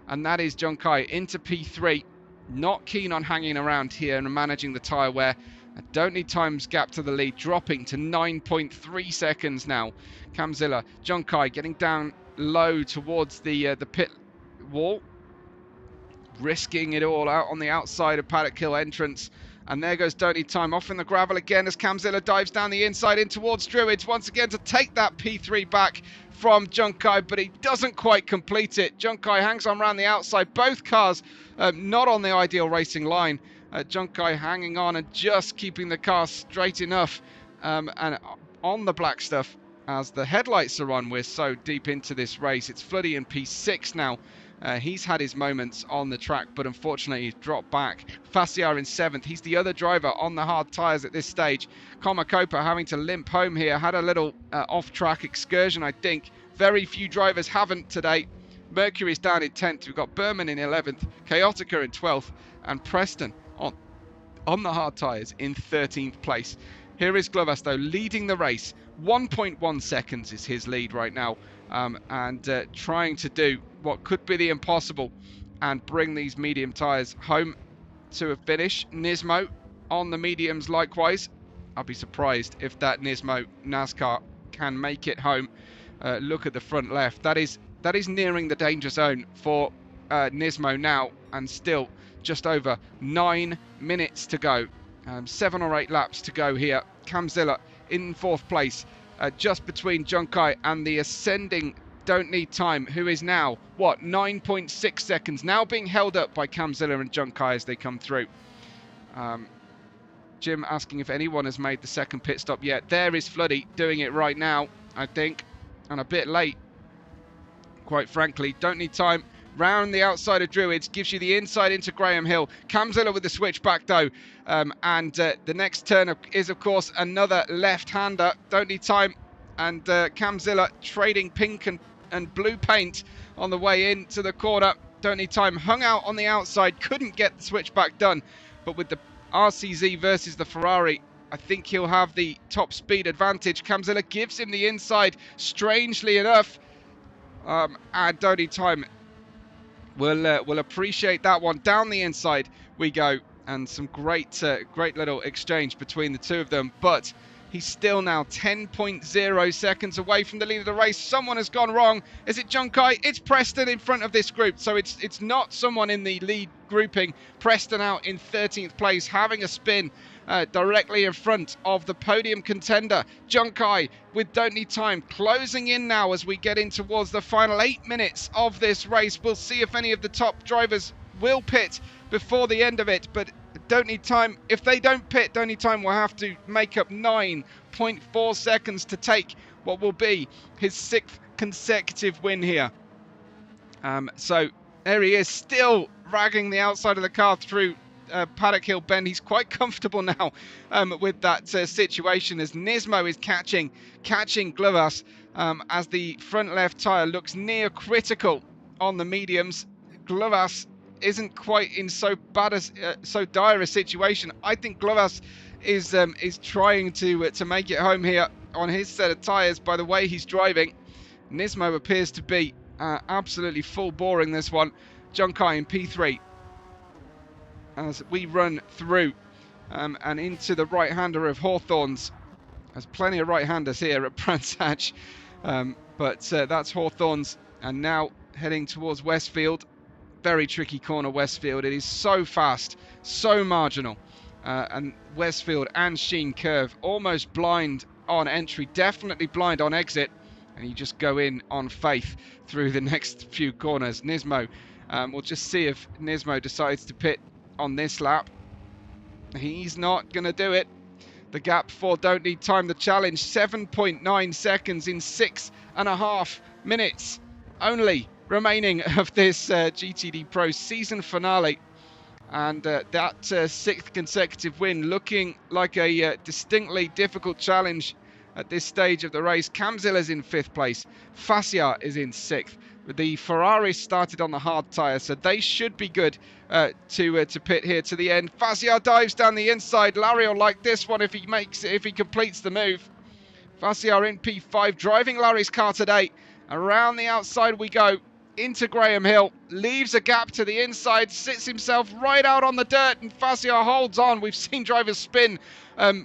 And that is Junkai into P3. Not keen on hanging around here and managing the tyre wear. I don't need time's gap to the lead, dropping to 9.3 seconds now. Cam Ziller, Junkai getting down low towards the pit wall, risking it all out on the outside of Paddock Hill entrance. And there goes Don't Need Time off in the gravel again as Cam Ziller dives down the inside in towards Druids once again to take that P3 back from Junkai, but he doesn't quite complete it. Junkai hangs on around the outside. Both cars not on the ideal racing line. Junkai hanging on and just keeping the car straight enough and on the black stuff as the headlights are on. We're so deep into this race. It's Floody in P6 now. He's had his moments on the track, but unfortunately he's dropped back. Fassiar in 7th. He's the other driver on the hard tyres at this stage. Comacopa having to limp home here. Had a little off-track excursion, I think. Very few drivers haven't today. Mercury's down in 10th. We've got Berman in 11th. Chaotica in 12th. And Preston on the hard tyres in 13th place. Here is Glovas, though, leading the race. 1.1 seconds is his lead right now. And trying to do what could be the impossible and bring these medium tyres home to a finish. Nismo on the mediums likewise. I'll be surprised if that Nismo NASCAR can make it home. Look at the front left. That is nearing the danger zone for Nismo now, and still just over 9 minutes to go. 7 or 8 laps to go here. Cam Ziller in 4th place, just between Junkai and the ascending Don't Need Time, who is now, 9.6 seconds, now being held up by Cam Ziller and Junkai as they come through. Jim asking if anyone has made the second pit stop yet. There is Floody doing it right now, I think, and a bit late, quite frankly. Don't Need Time round the outside of Druids, gives you the inside into Graham Hill. Cam Ziller with the switch back though, and the next turn is of course another left-hander. Don't Need Time and Cam Ziller trading pink and blue paint on the way into the corner. Don't Need Time hung out on the outside, couldn't get the switchback done, but with the RCZ versus the Ferrari, I think he'll have the top speed advantage. Cam Ziller gives him the inside, strangely enough, and Don't Need Time will appreciate that one. Down the inside we go, and some great little exchange between the two of them, but he's still now 10.0 seconds away from the lead of the race. Someone has gone wrong. Is it Junkai? It's Preston in front of this group, so it's not someone in the lead grouping. Preston out in 13th place, having a spin directly in front of the podium contender. Junkai with Don't Need Time closing in now as we get in towards the final 8 minutes of this race. We'll see if any of the top drivers will pit before the end of it, but Don't Need Time, if they don't pit, Don't Need Time will have to make up 9.4 seconds to take what will be his 6th consecutive win here. So there he is, still ragging the outside of the car through Paddock Hill Bend. He's quite comfortable now with that situation as Nismo is catching Glovas as the front left tyre looks near critical on the mediums. Glovas isn't quite in so dire a situation. I think Glovas is trying to make it home here on his set of tyres by the way he's driving. Nismo appears to be absolutely full boring this one. Junkai in P3 as we run through and into the right-hander of Hawthorns. There's plenty of right-handers here at Brands Hatch, but that's Hawthorns, and now heading towards Westfield. Very tricky corner, Westfield. It is so fast, so marginal, and Westfield and Sheen Curve almost blind on entry, definitely blind on exit, and you just go in on faith through the next few corners. Nismo, we'll just see if Nismo decides to pit on this lap. He's not going to do it. The gap for Don't Need Time, the challenge, 7.9 seconds in 6.5 minutes only remaining of this GTDPRO season finale. And that sixth consecutive win looking like a distinctly difficult challenge at this stage of the race. Camzilla's in 5th place. Fassia is in 6th. The Ferraris started on the hard tyre, so they should be good to pit here to the end. Fassia dives down the inside. Larry will like this one if he completes the move. Fassia in P5, driving Larry's car today. Around the outside we go. Into Graham Hill, leaves a gap to the inside, sits himself right out on the dirt, and Fassia holds on. We've seen drivers spin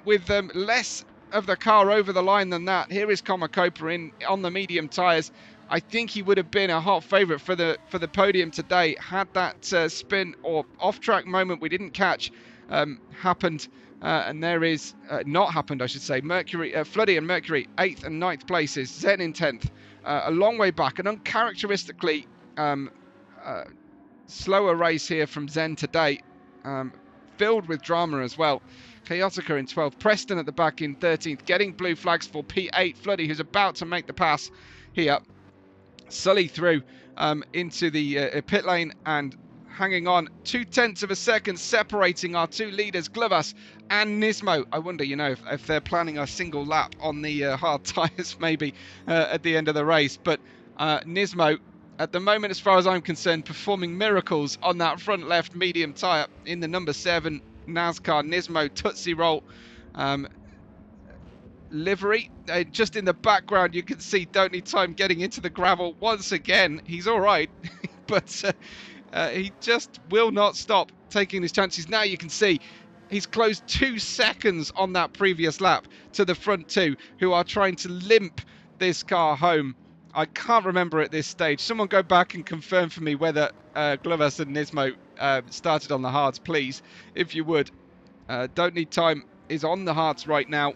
with less of the car over the line than that. Here is Komakopa in on the medium tyres. I think he would have been a hot favourite for the podium today had that spin or off-track moment we didn't catch happened. And there is not happened, I should say. Floody and Mercury 8th and 9th places. Zen in 10th. A long way back, an uncharacteristically slower race here from Zen today, filled with drama as well. Chaotica in 12th, Preston at the back in 13th, getting blue flags for P8. Floody, who's about to make the pass here. Sully through into the pit lane and hanging on 0.2 of a second, separating our two leaders, Glovas and Nismo. I wonder, if they're planning a single lap on the hard tyres maybe at the end of the race. But Nismo, at the moment, as far as I'm concerned, performing miracles on that front left medium tyre in the number 7 NASCAR Nismo Tootsie Roll livery. Just in the background, you can see Don't Need Time getting into the gravel once again. He's all right, but he just will not stop taking his chances. Now you can see he's closed 2 seconds on that previous lap to the front two, who are trying to limp this car home. I can't remember at this stage. Someone go back and confirm for me whether Glovas and Nismo started on the hards, please, if you would. Don't Need Time is on the hards right now,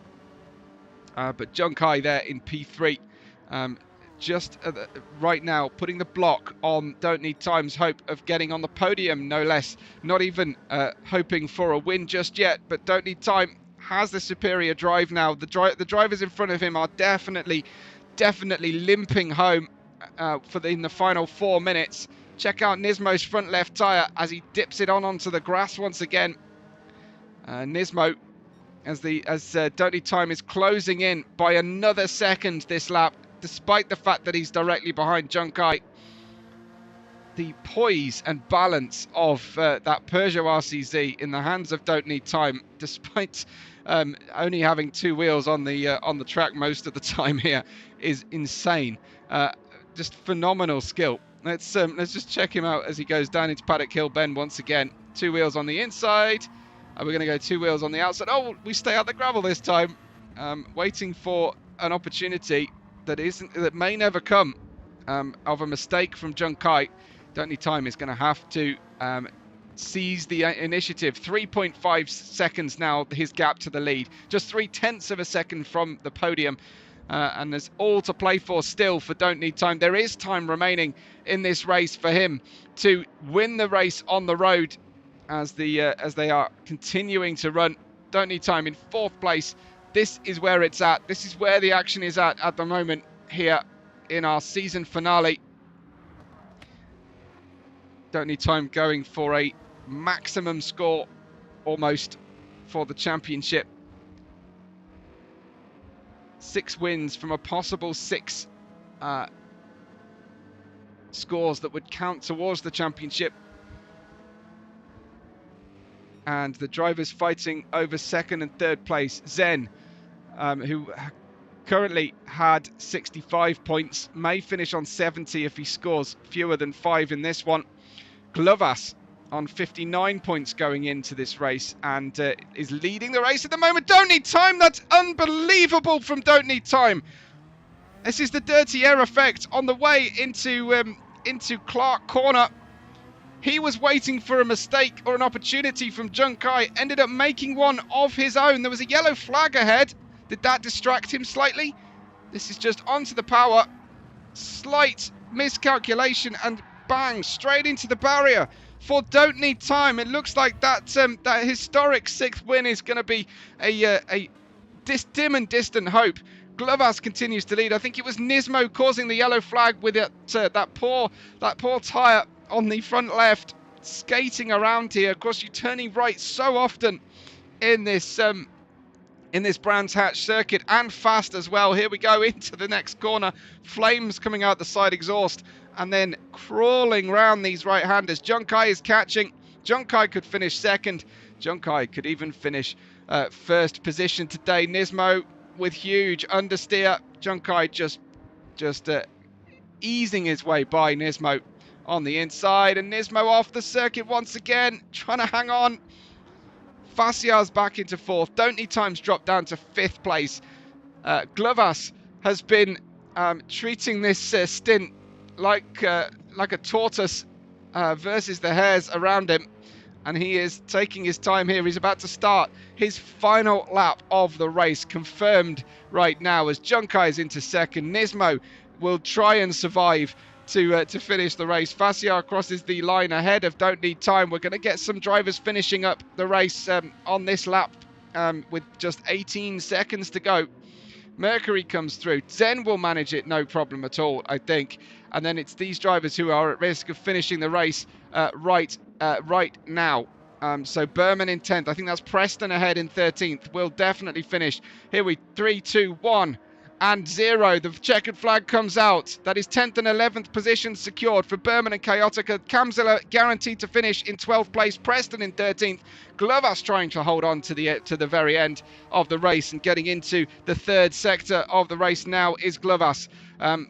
but Junkai there in P3. Just right now putting the block on Don't Need Time's hope of getting on the podium, no less. Not even hoping for a win just yet, but Don't Need Time has the superior drive now. The drivers in front of him are definitely limping home in the final 4 minutes. Check out Nismo's front left tyre as he dips it onto the grass once again. Nismo, as Don't Need Time is closing in by another second this lap, despite the fact that he's directly behind Junkai. The poise and balance of that Peugeot RCZ in the hands of Don't Need Time, despite only having 2 wheels on the track most of the time here, is insane. Just phenomenal skill. Let's just check him out as he goes down into Paddock Hill Bend once again. 2 wheels on the inside. We're going to go 2 wheels on the outside. Oh, we stay out the gravel this time. Waiting for an opportunity that may never come of a mistake from Junkai. Don't Need Time is going to have to seize the initiative. 3.5 seconds now, his gap to the lead. Just 0.3 of a second from the podium. And there's all to play for still for Don't Need Time. There is time remaining in this race for him to win the race on the road as they are continuing to run. Don't Need Time in 4th place. This is where it's at. This is where the action is at the moment here in our season finale. Don't Need Time going for a maximum score almost for the championship. 6 wins from a possible 6 scores that would count towards the championship. And the drivers fighting over 2nd and 3rd place. Zen, who currently had 65 points, may finish on 70 if he scores fewer than 5 in this one. Glovas on 59 points going into this race and is leading the race at the moment. Don't Need Time, that's unbelievable from Don't Need Time. This is the dirty air effect on the way into Clark Corner. He was waiting for a mistake or an opportunity from Junkai, ended up making one of his own. There was a yellow flag ahead. Did that distract him slightly? This is just onto the power. Slight miscalculation and bang, straight into the barrier for Don't Need Time. It looks like that that historic 6th win is going to be a dim and distant hope. Glovas continues to lead. I think it was Nismo causing the yellow flag with it, that poor tyre on the front left, skating around here. Of course, you're turning right so often in this Brands Hatch circuit, and fast as well. Here we go into the next corner. Flames coming out the side exhaust and then crawling round these right-handers. Junkai is catching. Junkai could finish second. Junkai could even finish first position today. Nismo with huge understeer. Junkai just easing his way by Nismo on the inside, and Nismo off the circuit once again, trying to hang on. Faciar's back into 4th. Don't Need Time's dropped down to 5th place. Glovas has been treating this stint like a tortoise versus the hares around him, and he is taking his time here. He's about to start his final lap of the race, confirmed right now as Junkai is into 2nd. Nismo will try and survive to finish the race. Faciar crosses the line ahead of Don't Need Time. We're going to get some drivers finishing up the race on this lap with just 18 seconds to go. Mercury comes through. Zen will manage it, no problem at all, I think. And then it's these drivers who are at risk of finishing the race right now. So Berman in 10th. I think that's Preston ahead in 13th. Will definitely finish. Here we 3, 2, 1. And 0. The checkered flag comes out. That is 10th and 11th position secured for Berman and Chaotica. Kamzilla guaranteed to finish in 12th place. Preston in 13th. Glovas trying to hold on to the very end of the race and getting into the 3rd sector of the race now is Glovas.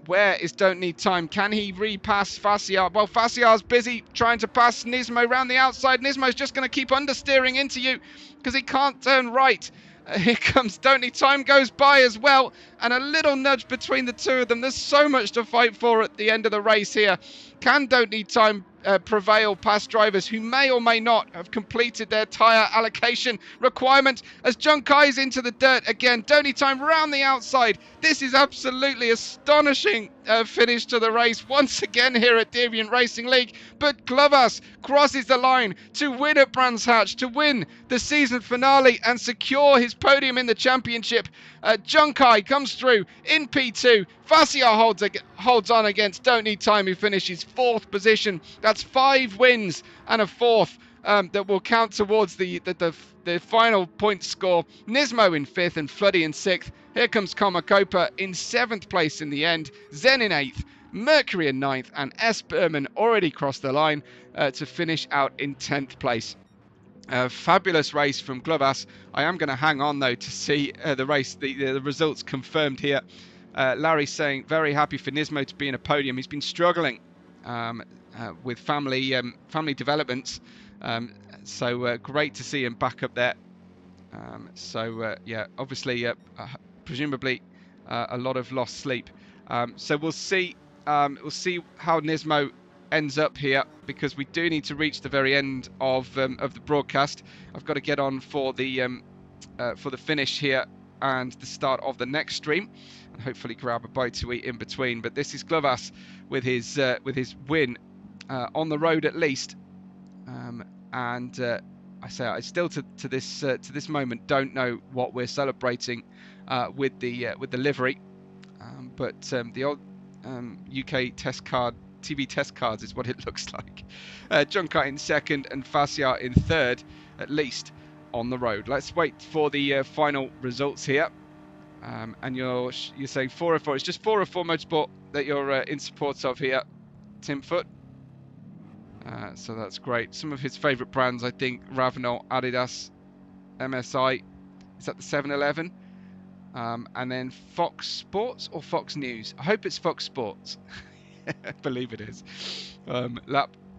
Where is Don't Need Time? Can he repass Faciar? Well, Faciar's busy trying to pass Nismo around the outside. Nismo's just going to keep understeering into you because he can't turn right. Here comes Don't Need Time, goes by as well, and a little nudge between the two of them. There's so much to fight for at the end of the race here. Can Don't Need Time prevail past drivers who may or may not have completed their tyre allocation requirement as Junkai's into the dirt again? Don't Need Time round the outside. This is absolutely astonishing finish to the race once again here at Deviant Racing League. But Glovas crosses the line to win at Brands Hatch, to win the season finale and secure his podium in the championship. Junkai comes through in P2. Faciar holds on against Don't Need Time, who finishes 4th position. That's 5 wins and a 4th that will count towards the final point score. Nismo in 5th and Floody in 6th. Here comes Komakopa in 7th place in the end. Zen in 8th. Mercury in 9th. And S. Berman already crossed the line to finish out in 10th place. Fabulous race from Glovas. I am going to hang on though to see the race, the results confirmed here. Larry saying very happy for Nismo to be in a podium. He's been struggling with family developments, so great to see him back up there. Yeah, obviously presumably a lot of lost sleep. So we'll see how Nismo ends up here, because we do need to reach the very end of the broadcast. I've got to get on for the finish here and the start of the next stream, and hopefully grab a bite to eat in between. But this is Glovas with his win on the road at least, I still to this moment don't know what we're celebrating with the livery, but the old UK test card. TV test cards is what it looks like. Junkai in 2nd and Faciar in 3rd, at least on the road. Let's wait for the final results here. And you're saying 404. It's just 404 Motorsport that you're in support of here, Tim Foot. So that's great. Some of his favourite brands, I think, Ravenel, Adidas, MSI. Is that the 711? And then Fox Sports or Fox News? I hope it's Fox Sports. I believe it is.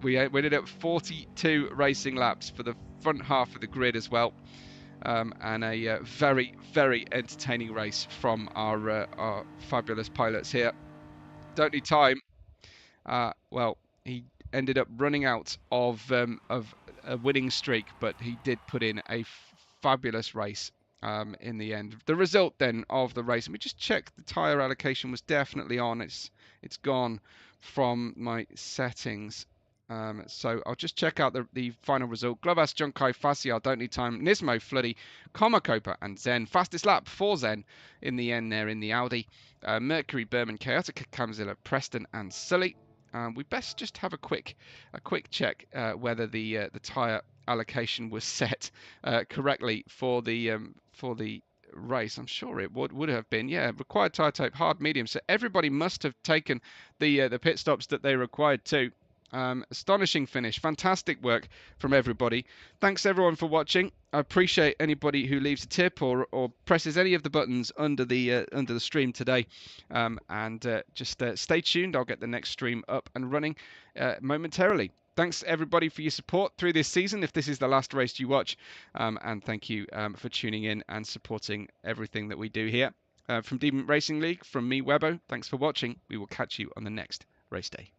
We ended up 42 racing laps for the front half of the grid as well, and a very, very entertaining race from our fabulous pilots here. Don't Need Time. Well, he ended up running out of a winning streak, but he did put in a fabulous race in the end. The result then of the race, let me just check the tyre allocation was definitely on. It's gone from my settings. So I'll just check out the final result. Glovas, Junkai, Facial, Don't Need Time, Nismo, Floody, Comacopa and Zen. Fastest lap for Zen in the end there in the Audi. Mercury, Berman, Chaotica, Camzilla, Preston and Sully. We best just have a quick check whether the tyre allocation was set correctly for the race. I'm sure it would have been. Yeah, required tyre type hard, medium. So everybody must have taken the pit stops that they required to. Astonishing finish, fantastic work from everybody. Thanks everyone for watching. I appreciate anybody who leaves a tip or presses any of the buttons under the stream today. Just stay tuned. I'll get the next stream up and running momentarily. Thanks everybody for your support through this season, if this is the last race you watch, and thank you for tuning in and supporting everything that we do here. From Demon Racing League, from me, Webbo, thanks for watching. We will catch you on the next race day.